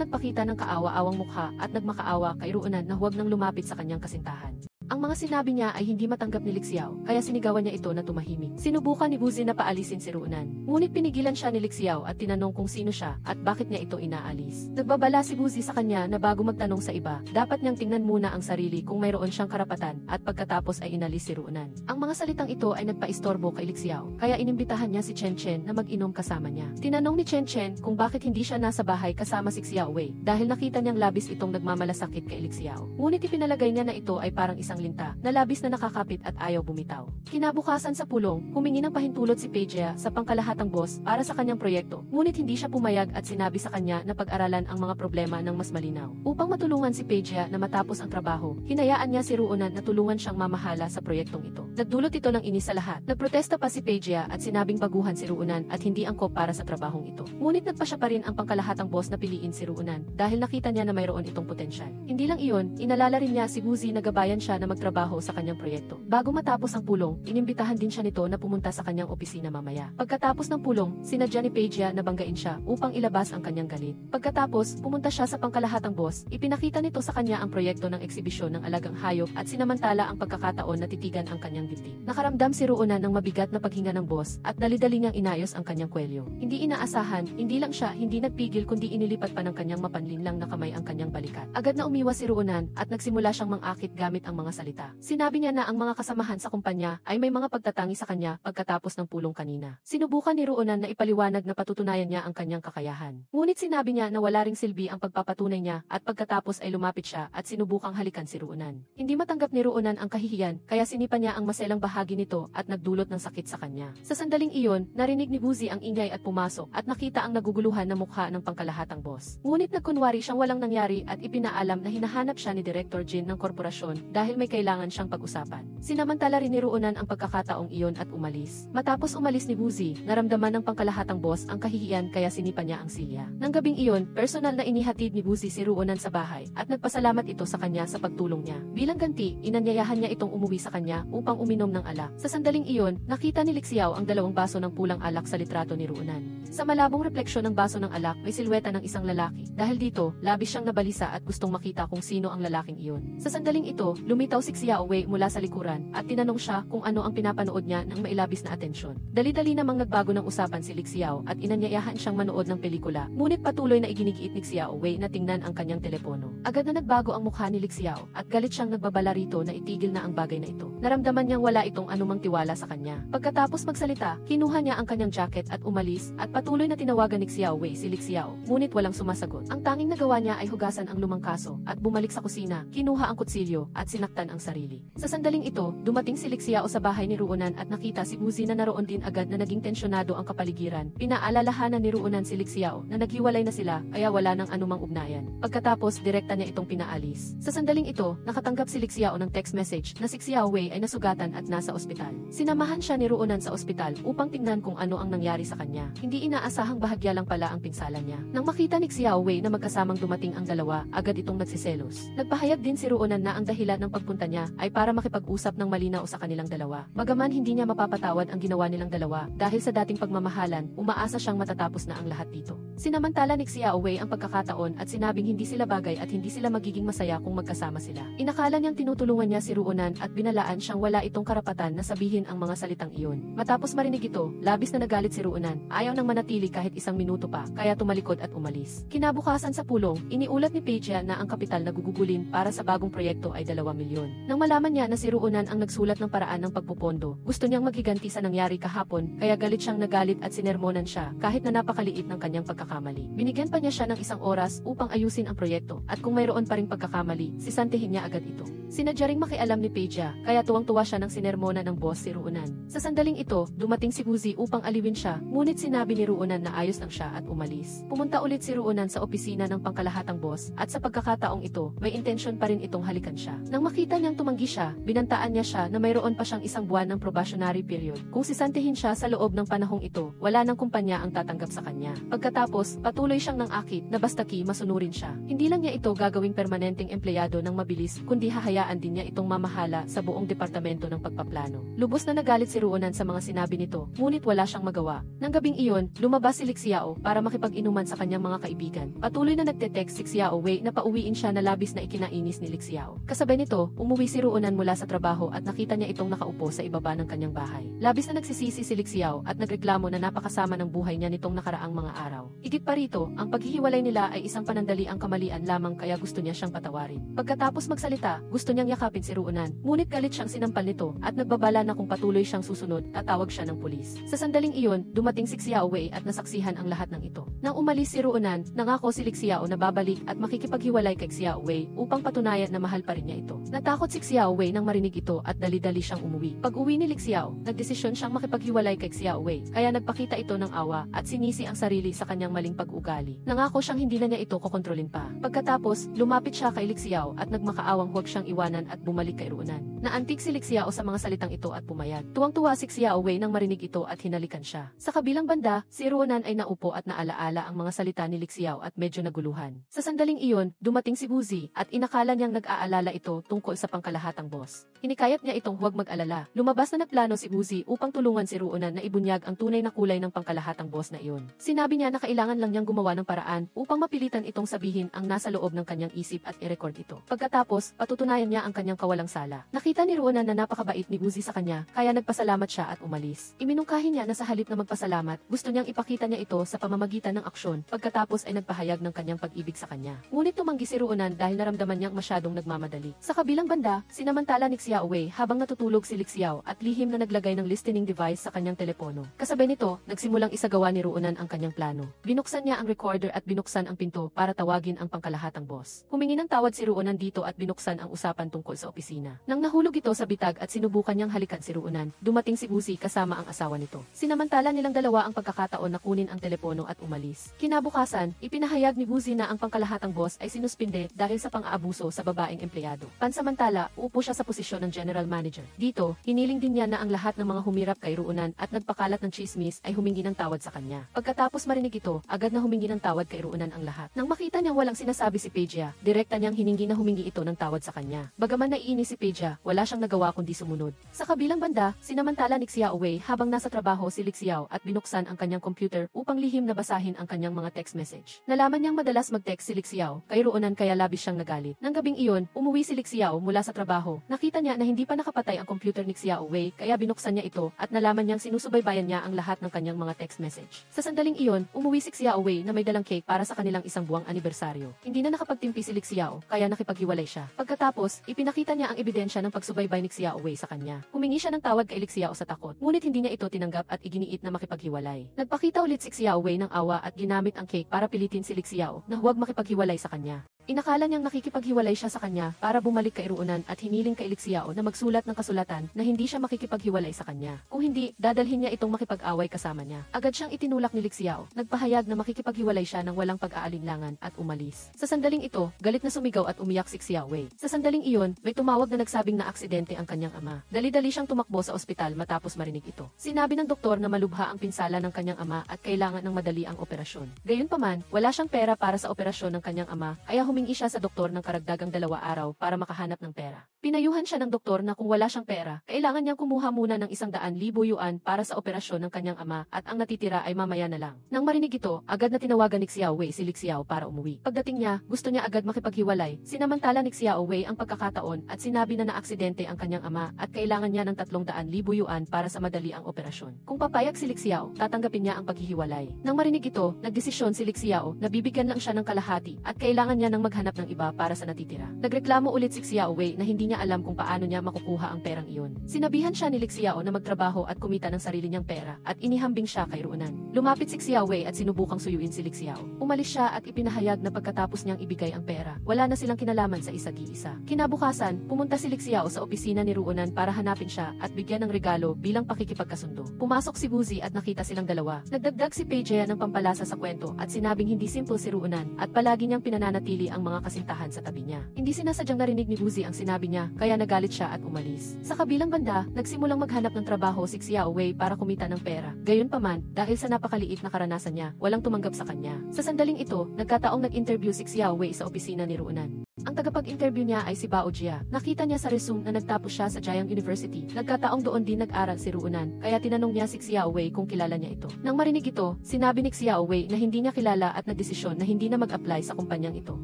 nagpakita ng kaawa-awang mukha at nagmakaawa kay Ruonan na huwag nang lumapit sa kanyang kasintahan. Ang mga sinabi niya ay hindi matanggap ni Li Xiao, kaya sinigawan niya ito na tumahimik. Sinubukan ni Woozi na paalisin si Ruonan. Ngunit pinigilan siya ni Li Xiao at tinanong kung sino siya at bakit niya ito inaalis. Nagbabala si Woozi sa kanya na bago magtanong sa iba, dapat niyang tingnan muna ang sarili kung mayroon siyang karapatan at pagkatapos ay inalis si Ruonan. Ang mga salitang ito ay nagpaistorbo kay Li Xiao, kaya inimbitahan niya si Chen Chen na mag-inom kasama niya. Tinanong ni Chen Chen kung bakit hindi siya nasa bahay kasama si Xiaowei dahil nakita niyang labis itong nagmamalasakit kay Li Xiao. Ngunit ipinalagay niya na ito ay parang isang linta na labis na nakakapit at ayaw bumitaw. Kinabukasan sa pulong, humingi ng pahintulot si Pagea sa pangkalahatang boss para sa kanyang proyekto, ngunit hindi siya pumayag at sinabi sa kanya na pag-aralan ang mga problema ng mas malinaw. Upang matulungan si Pagea na matapos ang trabaho, hinayaan niya si Ruonan na tulungan siyang mamahala sa proyektong ito. Nagdulot ito ng inis sa lahat. Nagprotesta pa si Pagea at sinabing baguhan si Ruonan at hindi angkop para sa trabahong ito. Ngunit nagpasya pa rin ang pangkalahatang boss na piliin si Ruonan dahil nakita niya na mayroon itong potensyal. Hindi lang iyon, inalala rin niya si Woozi na gabayan siya na magtrabaho sa kanyang proyekto. Bago matapos ang pulong, inimbitahan din siya nito na pumunta sa kanyang opisina mamaya. Pagkatapos ng pulong, sinadya ni Pagea na banggain siya upang ilabas ang kanyang galit. Pagkatapos, pumunta siya sa pangkalahatang boss, ipinakita nito sa kanya ang proyekto ng eksibisyon ng alagang hayop at sinamantala ang pagkakataon na titigan ang kanyang dibdib. Nakaramdam si Ruonan ng mabigat na paghinga ng boss at dali-dali niyang inayos ang kanyang kwelyo. Hindi inaasahan, hindi lang siya hindi nagpigil kundi inilipat pa ng kanyang mapanlinlang na kamay ang kanyang balikat. Agad na umiwas si Ruonan at nagsimula siyang mangakit gamit ang mga salita. Sinabi niya na ang mga kasamahan sa kumpanya ay may mga pagtatangi sa kanya pagkatapos ng pulong kanina. Sinubukan ni Ruonan na ipaliwanag na patutunayan niya ang kanyang kakayahan. Ngunit sinabi niya na wala ring silbi ang pagpapatunay niya at pagkatapos ay lumapit siya at sinubukang halikan si Ruonan. Hindi matanggap ni Ruonan ang kahihiyan kaya sinipa niya ang maselang bahagi nito at nagdulot ng sakit sa kanya. Sa sandaling iyon, narinig ni Woozi ang ingay at pumasok at nakita ang naguguluhan na mukha ng pangkalahatang boss. Ngunit nagkunwari siyang walang nangyari at ipinaalam na hinahanap siya ni Director Jin ng korporasyon dahil may kailangan siyang pag-usapan. Sinamantala rin ni Ruonan ang pagkakataong iyon at umalis. Matapos umalis ni Woozi, naramdaman ng pangkalahatang boss ang kahihiyan kaya sinipa niya ang silya. Nang gabing iyon, personal na inihatid ni Woozi si Ruonan sa bahay at nagpasalamat ito sa kanya sa pagtulong niya. Bilang ganti, inanyayahan niya itong umuwi sa kanya upang uminom ng alak. Sa sandaling iyon, nakita ni Li Xiao ang dalawang baso ng pulang alak sa litrato ni Ruonan. Sa malabong refleksyon ng baso ng alak, may silweta ng isang lalaki. Dahil dito, labis siyang nabalisa at gustong makita kung sino ang lalaking iyon. Sa sandaling ito, lumitaw si Xiaowei mula sa likuran at tinanong siya kung ano ang pinapanood niya ng mailabis na atensyon. Dali-dali namang nagbago ng usapan si Li Xiao at inanyayahan siyang manood ng pelikula, ngunit patuloy na iginigiit ni Xiaowei na tingnan ang kanyang telepono. Agad na nagbago ang mukha ni Li Xiao at galit siyang nagbabala rito na itigil na ang bagay na ito. Naramdaman niyang wala itong anumang tiwala sa kanya. Pagkatapos magsalita, kinuha niya ang kanyang jacket at umalis at patuloy na tinawagan ni Xiaowei si Li Xiao, ngunit walang sumasagot. Ang tanging nagawa niya ay hugasan ang lumang kaso at bumalik sa kusina, kinuha ang kutsilyo at sinaktan ang sarili. Sa sandaling ito, dumating si Li Xiao sa bahay ni Ruonan at nakita si Woozi na naroon din agad na naging tensyonado ang kapaligiran. Pinaalalahanan ni Ruonan si Li Xiao na naghiwalay na sila kaya wala nang anumang ugnayan. Pagkatapos, direkta niya itong pinaalis. Sa sandaling ito, nakatanggap si Li Xiao ng text message na si Xiaowei ay nasugatan at nasa ospital. Sinamahan siya ni Ruonan sa ospital upang tingnan kung ano ang nangyari sa kanya. Hindi inaasahang bahagya lang pala ang pinsala niya. Nang makita ni Xiaowei na magkasamang dumating ang dalawa, agad itong nagsiselos. Nagpahayag din si Ruonan na ang dahilan ng pagpunta niya ay para makipag-usap ng malinaw sa kanilang dalawa. Bagaman hindi niya mapapatawad ang ginawa nilang dalawa dahil sa dating pagmamahalan, umaasa siyang matatapos na ang lahat dito. Sinamantala ni Xiaowei ang pagkakataon at sinabing hindi sila bagay at hindi sila magiging masaya kung magkasama sila. Inakala niyang tinutulungan niya si Ruonan at binalaan siyang wala itong karapatan na sabihin ang mga salitang iyon. Matapos marinig ito, labis na nagalit si Ruonan. Ayaw nang manatili kahit isang minuto pa, kaya tumalikod at umalis. Kinabukasan sa pulong, iniulat ni Pagea na ang kapital na gugugulin para sa bagong proyekto ay 2 milyon. iyon. Nang malaman niya na si Ruonan ang nagsulat ng paraan ng pagpupondo, gusto niyang maghiganti sa nangyari kahapon, kaya galit siyang nagalit at sinermonan siya kahit na napakaliit ng kanyang pagkakamali. Binigyan pa niya siya ng 1 oras upang ayusin ang proyekto at kung mayroon pa ring pagkakamali, sisantihin niya agad ito. Sinadya ring makialam ni Peja, kaya tuwang-tuwa siya ng sinermonan ng boss si Ruonan. Sa sandaling ito, dumating si Buzi upang aliwin siya, ngunit sinabi ni Ruonan na ayos lang siya at umalis. Pumunta ulit si Ruonan sa opisina ng pangkalahatang boss at sa pagkakataong ito, may intensyon pa rin itong halikan siya. Nang makita niyang tumanggi siya, binantaan niya siya na mayroon pa siyang 1 buwan ng probationary period. Kung sisantihin siya sa loob ng panahong ito, wala nang kumpanya ang tatanggap sa kanya. Pagkatapos, patuloy siyang nangakit na bastaki masunurin siya. Hindi lang niya ito gagawing permanenteng empleyado ng mabilis, kundi hahayaan din niya itong mamahala sa buong departamento ng pagpaplano. Lubos na nagalit si Ruonan sa mga sinabi nito, ngunit wala siyang magawa. Nang gabing iyon, lumabas si Lixiao para makipag-inuman sa kanyang mga kaibigan. Patuloy na nagte-text si Xiao Wei na pauwiin siya na labis na ikinainis ni Lixiao. Kasabay nito, umuwi si Ruonan mula sa trabaho at nakita niya itong nakaupo sa ibaba ng kanyang bahay. Labis na nagsisisi si Lixiao at nagreklamo na napakasama ng buhay niya nitong nakaraang mga araw. Higit pa rito, ang paghihiwalay nila ay isang panandaliang kamalian lamang kaya gusto niya siyang patawarin. Pagkatapos magsalita, gusto niyang yakapin si Ruonan, ngunit galit siyang sinampal nito at nagbabala na kung patuloy siyang susunod, tatawag siya ng pulis. Sa sandaling iyon, dumating si Xiao Wei at nasaksihan ang lahat ng ito. Nang umalis si Ruonan, nangako si Lixiao na babalik at makikipaghiwalay kay Xiao Wei upang patunayan na mahal pa rin niya ito. Natakot si Xiao Wei nang marinig ito at dali-dali siyang umuwi. Pag-uwi ni Lixiao, nagdesisyon siyang makipaghiwalay kay Xiao Wei, kaya nagpakita ito ng awa at sinisi ang sarili sa kanyang maling pag-ugali. Nangako siyang hindi na niya ito kokontrolin pa. Pagkatapos, lumapit siya kay Lixiao at nagmakaawang huwag siyang iwanan at bumalik kay Ruonan. Naantig si Lixiao sa mga salitang ito at pumayag. Tuwang-tuwa si Xiao Wei nang marinig ito at hinalikan siya. Sa kabilang banda, si Ruonan ay naupo at naalaala ang mga salita ni Lixiao at medyo naguluhan. Sa sandaling iyon, dumating si Buzi at inakala niyang nag-aalala ito tungkol sa pangkalahatang boss. Hinikayat niya itong huwag mag-alala. Lumabas na nagplano si Buzi upang tulungan si Ruonan na ibunyag ang tunay na kulay ng pangkalahatang boss na iyon. Sinabi niya na kailangan lang niyang gumawa ng paraan upang mapilitan itong sabihin ang nasa loob ng kanyang isip at i-record ito. Pagkatapos, patutunayan niya ang kanyang kawalang sala. Nakita ni Ruonan na napakabait ni Buzi sa kanya, kaya nagpasalamat siya at umalis. Iminungkahi niya na sa halip na magpasalamat, gusto niyang ipakita niya ito sa pamamagitan ng aksyon, pagkatapos ay nagpahayag ng kanyang pag-ibig sa kanya. Ngunit tumanggi si Ruonan dahil naramdaman niyang masyadong nagmamadali. Sa kabilang banda, sinamantala ni Xiao Wei habang natutulog si Lixiao at lihim na naglagay ng listening device sa kanyang telepono. Kasabay nito, nagsimulang isagawa ni Ruonan ang kanyang plano. Binuksan niya ang recorder at binuksan ang pinto para tawagin ang pangkalahatang boss. Humingi ng tawad si Ruonan dito at binuksan ang usapan tungkol sa opisina. Nang nahulog ito sa bitag at sinubukan niyang halikan si Ruonan, dumating si Buzi kasama ang asawa nito. Sinamantala nilang dalawa ang pagkakataon na kunin ang telepono at umalis. Kinabukasan, ipinahayag ni Buzi na ang pangkalahatang boss ay sinuspinde dahil sa pang-aabuso sa babaeng empleyado. Pansamantala, uupo siya sa posisyon ng general manager. Dito, hiniling din niya na ang lahat ng mga humirap kay Ruonan at nagpakalat ng chismis ay humingi ng tawad sa kanya. Pagkatapos marinig ito, agad na humingi ng tawad kay Ruonan ang lahat. Nang makita niyang walang sinasabi si Peja, direkta niyang hiningi na humingi ito ng tawad sa kanya. Bagaman naiinis si Peja, wala siyang nagawa kundi sumunod. Sa kabilang banda, sinamantala ni Xiao Wei habang nasa trabaho si Lixiao at binuksan ang kanyang computer upang lihim na basahin ang kanyang mga text message. Nalaman niyang madalas mag-text si Lixiao kay Ruonan kaya labis siyang nagalit. Nang gabing iyon, umuwi si Lixiao mula sa trabaho. Nakita niya na hindi pa nakapatay ang computer ni Xiao Wei kaya binuksan niya ito at nalaman niyang sinusubaybayan niya ang lahat ng kanyang mga text message. Sa sandaling iyon, umuwi si Xiao Wei na may dalang cake para sa kanilang 1 buwang anibersaryo. Hindi na nakapagtimpi si Lixiao kaya nakipaghiwalay siya. Pagkatapos, ipinakita niya ang ebidensya ng pagsubaybay ni Xiao Wei sa kanya. Humingi siya ng tawad kay Lixiao sa takot, ngunit hindi niya ito tinanggap at iginiit na makipaghiwalay. Nagpakita ulit si Xiao Wei ng awa at ginamit ang cake para pilitin si Lixiao na huwag makipaghiwalay sa kanya. Inakala niyang nakikipaghiwalay siya sa kanya para bumalik kay Ruonan at hiniling kay Lixiao na magsulat ng kasulatan na hindi siya makikipaghiwalay sa kanya. Kung hindi, dadalhin niya itong makipag-away kasama niya. Agad siyang itinulak ni Lixiao, nagpahayag na makikipaghiwalay siya ng walang pag-aalinlangan at umalis. Sa sandaling ito, galit na sumigaw at umiyak si Xiao Wei. Sa sandaling iyon, may tumawag na nagsabing na aksidente ang kanyang ama. Dali-dali siyang tumakbo sa ospital matapos marinig ito. Sinabi ng doktor na malubha ang pinsala ng kanyang ama at kailangan ng madali ang operasyon. Gayunpaman, wala siyang pera para sa operasyon ng kanyang ama, kaya humingi siya sa doktor ng karagdagang 2 araw para makahanap ng pera. Pinayuhan siya ng doktor na kung wala siyang pera, kailangan niyang kumuha muna ng 100,000 yuan para sa operasyon ng kanyang ama at ang natitira ay mamaya na lang. Nang marinig ito, agad na tinawagan ni Xiao Wei si Lixiao para umuwi. Pagdating niya, gusto niya agad makipaghiwalay. Sinamantala ni Xiao Wei ang pagkakataon at sinabi na naaksidente ang kanyang ama at kailangan niya ng 300,000 yuan para sa madali ang operasyon. Kung papayag si Lixiao, tatanggapin niya ang paghihiwalay. Nang marinig ito, nagdesisyon si Lixiao na bibigyan lang siya ng kalahati at kailangan niya ng maghanap ng iba para sa natitira. Nagreklamo ulit si Xiao Wei na hindi niya alam kung paano niya makukuha ang perang iyon. Sinabihan siya ni Xiao na magtrabaho at kumita ng sarili niyang pera at inihambing siya kay Ruonan. Lumapit si Xiao Wei at sinubukang suyuin si Xiao. Umalis siya at ipinahayag na pagkatapos niyang ibigay ang pera, wala na silang kinalaman sa isa't-isa. Kinabukasan, pumunta si Xiao sa opisina ni Ruonan para hanapin siya at bigyan ng regalo bilang pakikipagkasundo. Pumasok si Wuzi at nakita silang dalawa. Nagdagdag si Peijia ng pampalasa sa kwento at sinabing hindi simple si Ruonan at palagi niyang pinananatili ang mga kasintahan sa tabi niya. Hindi sinasadyang narinig ni Wuzi ang sinabi niya, kaya nagalit siya at umalis. Sa kabilang banda, nagsimulang maghanap ng trabaho si Xiao Wei para kumita ng pera. Gayunpaman, dahil sa napakaliit na karanasan niya, walang tumanggap sa kanya. Sa sandaling ito, nagkataong nag-interview si Xiao Wei sa opisina ni Ruonan. Ang tagapag-interview niya ay si Bao Jia. Nakita niya sa resume na nagtapos siya sa Jiang University. Nagkataong doon din nag-aral si Ruonan, kaya tinanong niya si Xiao Wei kung kilala niya ito. Nang marinig ito, sinabi ni Xiao Wei na hindi niya kilala at nagdesisyon na hindi na mag-apply sa kumpanyang ito.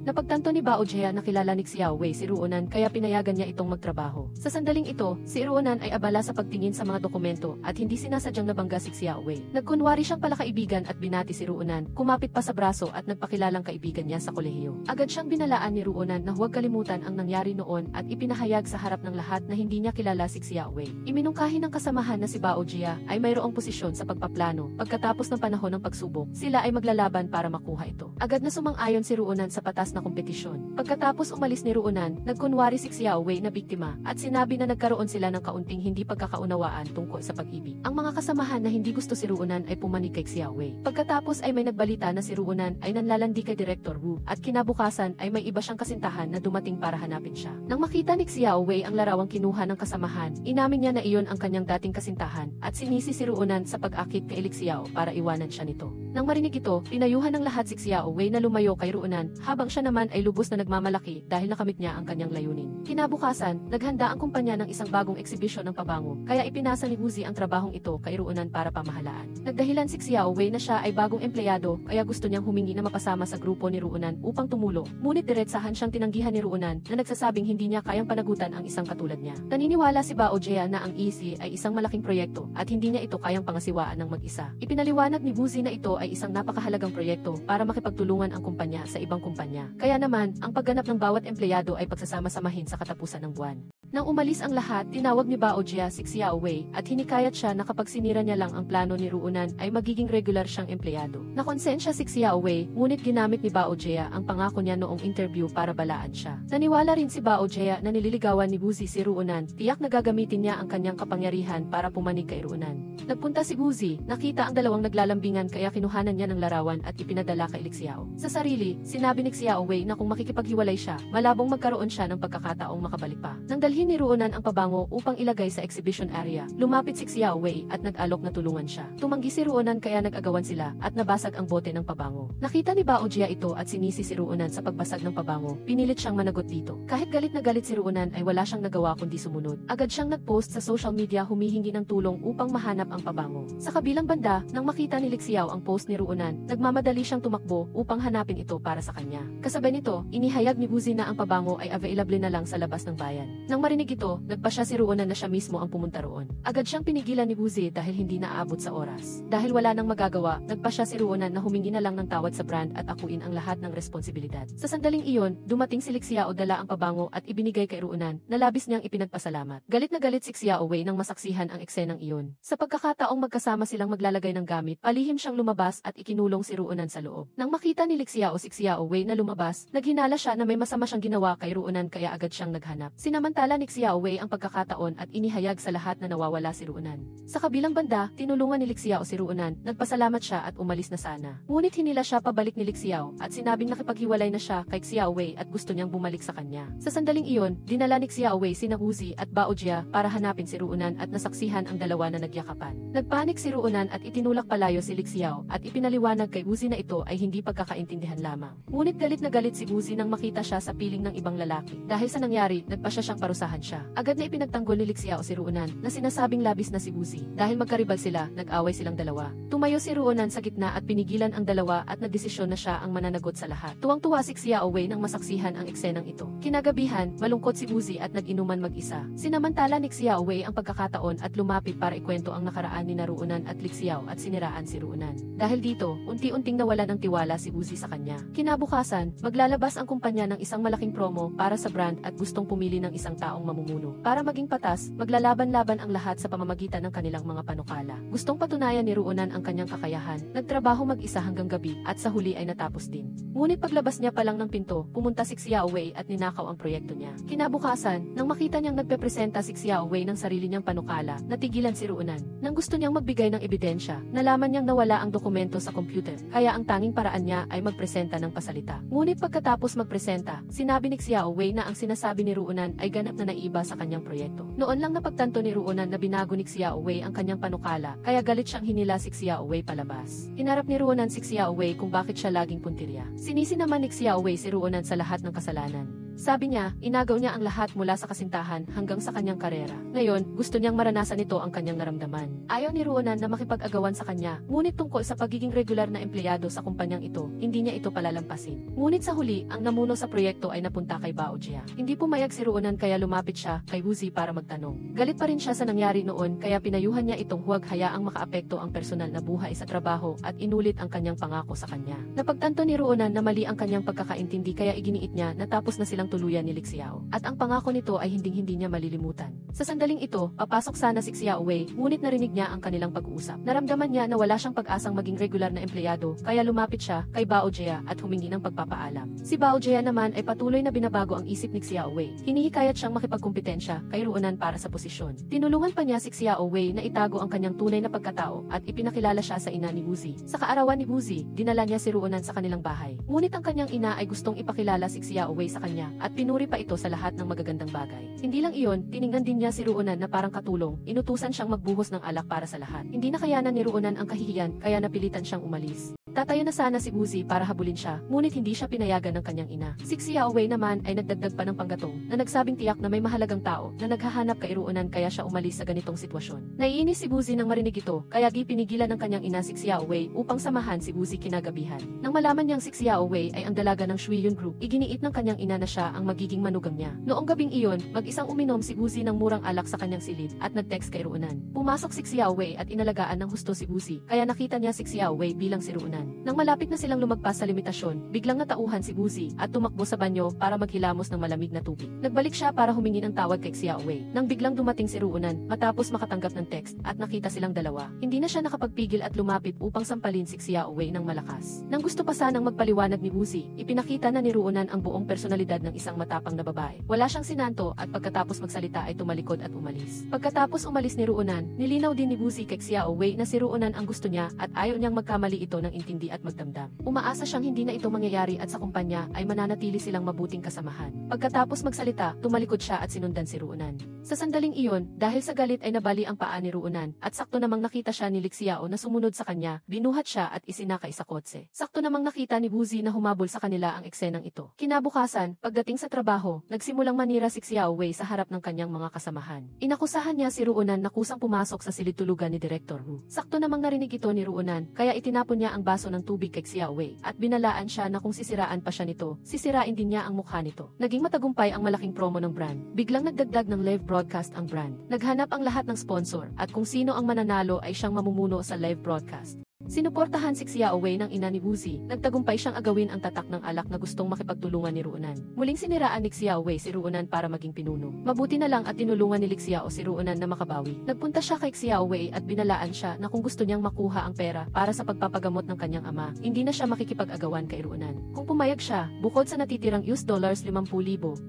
Napagtanto ni Bao Jia na kilala ni Xiao Wei si Ruonan kaya pinayagan niya itong magtrabaho. Sa sandaling ito, si Ruonan ay abala sa pagtingin sa mga dokumento at hindi sinasadyang nabangga si Xiao Wei. Nagkunwari siyang palakaibigan at binati si Ruonan, kumapit pa sa braso at nagpakilalang kaibigan niya sa kolehiyo. Agad siyang binalaan ni Ruonan na huwag kalimutan ang nangyari noon at ipinahayag sa harap ng lahat na hindi niya kilala si Xiao Wei. Iminungkahi ng kasamahan na si Bao Jia ay mayroong posisyon sa pagpaplano. Pagkatapos ng panahon ng pagsubok, sila ay maglalaban para makuha ito. Agad na sumang-ayon si Ruonan sa patas na kompetisyon. Pagkatapos umalis ni Ruonan, nagkunwari si Xiao Wei na biktima at sinabi na nagkaroon sila ng kaunting hindi pagkakaunawaan tungkol sa pag-ibig. Ang mga kasamahan na hindi gusto si Ruonan ay pumanig kay Xiao Wei. Pagkatapos ay may nagbalita na si Ruonan ay nanlalandi kay Director Wu at kinabukasan ay may iba siyang kasintahan na dumating para hanapin siya. Nang makita ni Xiao Wei ang larawang kinuha ng kasamahan, inamin niya na iyon ang kanyang dating kasintahan at sinisi si Ruonan sa pag-akit kay Xiao para iwanan siya nito. Nang marinig ito, pinayuhan ng lahat si Xiao Wei na lumayo kay Ruonan habang siya naman ay lubos na nagmamalaki dahil nakamit niya ang kanyang layunin. Kinabukasan, naghanda ang kumpanya ng isang bagong eksibisyon ng pabango kaya ipinasa ni Wuzi ang trabahong ito kay Ruonan para pamahalaan. Nagdahilan si Xiao Wei na siya ay bagong empleyado kaya gusto niyang humingi na mapasama sa grupo ni Ruonan upang tumulong. Ngunit diretsahan siyang tinanggihan ni Ruonan na nagsasabing hindi niya kayang panagutan ang isang katulad niya. Naniniwala si Bao Jia na ang EC ay isang malaking proyekto at hindi niya ito kayang pangasiwaan ng mag-isa. Ipinaliwanag ni Wuzi na ito ay isang napakahalagang proyekto para makipagtulungan ang kumpanya sa ibang kumpanya. Kaya naman, ang pagganap ng bawat empleyado ay pagsasama-samahin sa katapusan ng buwan. Nang umalis ang lahat, tinawag ni Bao Jia si Xiao Wei at hinikayat siya na kapag sinira niya lang ang plano ni Ruonan ay magiging regular siyang empleyado. Nakonsensya si Xiao Wei, ngunit ginamit ni Bao Jia ang pangako niya noong interview para balaan siya. Naniwala rin si Bao Jia na nililigawan ni Wuzi si Ruonan, tiyak na gagamitin niya ang kanyang kapangyarihan para pumanig kay Ruonan. Nagpunta si Wuzi, nakita ang dalawang naglalambingan kaya kinuhanan niya ng larawan at ipinadala kay Xiao. Sa sarili, sinabi ni Xiao Wei na kung makikipaghiwalay siya, malabong magkaroon siya ng pagkakataong makabalik pa. Nang dalhin ni Ruonan ang pabango upang ilagay sa exhibition area, lumapit si Xiao Wei at nag-alok na tulungan siya. Tumanggi si Ruonan kaya nag-agawan sila at nabasag ang bote ng pabango. Nakita ni Bao Jia ito at sinisi si Ruonan sa pagbasag ng pabango. Pinilit siyang managot dito. Kahit galit na galit si Ruonan ay wala siyang nagawa kundi sumunod. Agad siyang nag-post sa social media humihingi ng tulong upang mahanap ang pabango. Sa kabilang banda, nang makita ni Xiao ang post ni Ruonan, nagmamadali siyang tumakbo upang hanapin ito para sa kanya. Kasabay nito, inihayag ni Wuzi na ang pabango ay available na lang sa labas ng bayan. Nang marinig ito, nagpa siya si Ruonan na siya mismo ang pumunta roon. Agad siyang pinigilan ni Wuzi dahil hindi naaabot sa oras. Dahil wala nang magagawa, nagpa siya si Ruonan na humingi na lang ng tawad sa brand at akuin ang lahat ng responsibilidad. Sa sandaling iyon, dumating si Xiao dala ang pabango at ibinigay kay Ruonan na labis niyang ipinagpasalamat. Galit na galit si Xiao Wei nang masaksihan ang eksenang iyon. Sa pagkakataong magkasama silang maglalagay ng gamit, palihim siyang lumabas at ikinulong si Ruonan sa loob. Nang makita ni Xiao si Xiao Wei na lumabas, naghinala siya na may masama siyang ginawa kay Ruonan kaya agad siyang naghanap. Sinamantala ni Xiao Wei ang pagkakataon at inihayag sa lahat na nawawala si Ruonan. Sa kabilang banda, tinulungan ni Xiao si Ruonan, nagpasalamat siya at umalis na sana. Ngunit hinila siya pabalik ni Xiao at sinabing nakipaghiwalay na siya kay Xiao Wei at gusto niyang bumalik sa kanya. Sa sandaling iyon, dinala ni Xiao Wei sina Wuzi at Bao Jia para hanapin si Ruonan at nasaksihan ang dalawa na nagyakapan. Nagpanik si Ruonan at itinulak palayo si Xiao at ipinaliwanag kay Wuzi na ito ay hindi pagkakaintindihan lamang. Ngunit galit na galit si Wuzi nang makita siya sa piling ng ibang lalaki. Dahil sa nangyari, nagpa siya siyang parusahan inakusahan siya. Agad na ipinagtanggol ni Lixiao si Ruonan na sinasabing labis na si Woozi. Dahil magkaribal sila, nag-away silang dalawa. Tumayo si Ruonan sa gitna at pinigilan ang dalawa at nagdesisyon na siya ang mananagot sa lahat. Tuwang-tuwa si Xiao Wei nang masaksihan ang eksenang ito. Kinagabihan, malungkot si Woozi at nag-inuman mag-isa. Sinamantala ni Xiao Wei ang pagkakataon at lumapit para ikwento ang nakaraan ni Ruonan at Lixiao at siniraan si Ruonan. Dahil dito, unti-unting nawalan ng tiwala si Woozi sa kanya. Kinabukasan, maglalabas ang kumpanya ng isang malaking promo para sa brand at gustong pumili ng isang taong mamumuno. Para maging patas, maglalaban-laban ang lahat sa pamamagitan ng kanilang mga panukala. Gustong patunayan ni Ruonan ang kanyang kakayahan, nagtrabaho mag-isa hanggang gabi at sa huli ay natapos din. Ngunit paglabas niya pa lang ng pinto, pumunta si Xiao Wei at ninakaw ang proyekto niya. Kinabukasan, nang makita niyang nagpepresenta si Xiao Wei ng sarili niyang panukala, natigilan si Ruonan. Nang gusto niyang magbigay ng ebidensya, nalaman niyang nawala ang dokumento sa computer, kaya ang tanging paraan niya ay magpresenta ng pasalita. Ngunit pagkatapos magpresenta, sinabi ni Xiao Wei na ang sinasabi ni Ruonan ay ganap na naiba sa kanyang proyekto. Noon lang napagtanto ni Ruonan na binago ni Xiao Wei ang kanyang panukala, kaya galit siyang hinila si Xiao Wei palabas. Hinarap ni Ruonan si Xiao Wei kung bakit siya laging puntirya. Sinisi naman ni Xiao Wei si Ruonan sa lahat ng kasalanan. Sabi niya, inagaw niya ang lahat mula sa kasintahan hanggang sa kanyang karera. Ngayon, gusto niyang maranasan ito ang kanyang naramdaman. Ayaw ni Ruonan na makipag-agawan sa kanya, ngunit tungkol sa pagiging regular na empleyado sa kumpanyang ito, hindi niya ito palalampasin. Ngunit sa huli, ang namuno sa proyekto ay napunta kay Bao Jia. Hindi pumayag si Ruonan kaya lumapit siya kay Woozi para magtanong. Galit pa rin siya sa nangyari noon kaya pinayuhan niya itong huwag hayaang makaapekto ang personal na buhay sa trabaho at inulit ang kanyang pangako sa kanya. Napagtanto ni Ruonan na mali ang kanyang pagkakaintindi kaya iginiit niya na tapos na silang tuluyan ni Lixiao. At ang pangako nito ay hinding-hindi niya malilimutan. Sa sandaling ito, papasok sana si Xiao Wei, ngunit narinig niya ang kanilang pag-uusap. Naramdaman niya na wala siyang pag-asang maging regular na empleyado, kaya lumapit siya kay Bao Jia at humingi ng pagpapaalam. Si Bao Jia naman ay patuloy na binabago ang isip ni Xiao Wei. Hinihikayat siyang makipagkumpetensya kay Ruonan para sa posisyon. Tinulungan pa niya si Xiao Wei na itago ang kanyang tunay na pagkatao at ipinakilala siya sa ina ni Woozi. Sa kaarawan ni Woozi, dinala niya si Ruonan sa kanilang bahay. Ngunit ang kanyang ina ay gustong ipakilala si Xiao Wei sa kanya at pinuri pa ito sa lahat ng magagandang bagay. Hindi lang iyon, tiningnan din niya si Ruonan na parang katulong, inutusan siyang magbuhos ng alak para sa lahat. Hindi nakayanan ni Ruonan ang kahihiyan kaya napilitan siyang umalis. Tatayo na sana si Woozi para habulin siya, ngunit hindi siya pinayagan ng kanyang ina. Si Xiao Wei naman ay nagdagdag pa ng panggatong na nagsabing tiyak na may mahalagang tao na naghahanap kay Ruonan kaya siya umalis sa ganitong sitwasyon. Naiinis si Woozi nang marinig ito, kaya pinigilan ng kanyang ina si Xiao Wei upang samahan si Woozi kinagabihan. Nang malaman niyang si Xiao Wei ay ang dalaga ng Shuiyun Group, iginiit ng kanyang ina na siya ang magiging manugang niya. Noong gabing iyon, mag-isang uminom si Woozi ng murang alak sa kanyang silid at nag-text kay Ruonan. Pumasok si Xiao Wei at inalagaan ng husto si Woozi, kaya nakita niya si Xiao Wei bilang si Ruonan. Nang malapit na silang lumagpas sa limitasyon, biglang natauhan si Woozi at tumakbo sa banyo para maghilamos ng malamig na tubig. Nagbalik siya para humingi ng tawad kay Xiao Wei. Nang biglang dumating si Ruonan, matapos makatanggap ng text at nakita silang dalawa, hindi na siya nakapagpigil at lumapit upang sampalin si Xiao Wei ng malakas. Nang gusto pa sanang magpaliwanag ni Woozi, ipinakita na ni Ruonan ang buong personalidad ng isang matapang na babae. Wala siyang sinanto at pagkatapos magsalita ay tumalikod at umalis. Pagkatapos umalis ni Ruonan, nilinaw din ni Woozi kay Xiao Wei na si Ruonan ang gusto niya at ayaw niyang magkamali ito ng intindi at magdamdam. Umaasa siyang hindi na ito mangyayari at sa kumpanya ay mananatili silang mabuting kasamahan. Pagkatapos magsalita, tumalikod siya at sinundan si Ruonan. Sa sandaling iyon, dahil sa galit ay nabali ang paa ni Ruonan at sakto namang nakita siya ni Lixiao na sumunod sa kanya, binuhat siya at isinakay sa kotse. Sakto namang nakita ni Woozi na humabol sa kanila ang eksenang ito. Kinabukasan, pagdating sa trabaho, nagsimulang manira si Xiao Wei sa harap ng kanyang mga kasamahan. Inakusahan niya si Ruonan na kusang pumasok sa silid tulugan ni Director Hu. Sakto namang narinig ito ni Ruonan, kaya itinapon niya ang baso ng tubig kay Xiao Wei at binalaan siya na kung sisiraan pa siya nito, sisirain din niya ang mukha nito. Naging matagumpay ang malaking promo ng brand. Biglang nagdagdag ng live broadcast ang brand. Naghanap ang lahat ng sponsor at kung sino ang mananalo ay siyang mamumuno sa live broadcast. Sinuportahan si Xiao Wei ng ina ni Woozi, nagtagumpay siyang agawin ang tatak ng alak na gustong makipagtulungan ni Ruonan. Muling siniraan ni Xiao Wei si Ruonan para maging pinuno. Mabuti na lang at tinulungan ni Lixiao si Ruonan na makabawi. Nagpunta siya kay Xiao Wei at binalaan siya na kung gusto niyang makuha ang pera para sa pagpapagamot ng kanyang ama, hindi na siya makikipag-agawan kay Ruonan. Kung pumayag siya, bukod sa natitirang $50,000,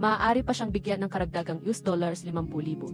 maaari pa siyang bigyan ng karagdagang $50,000.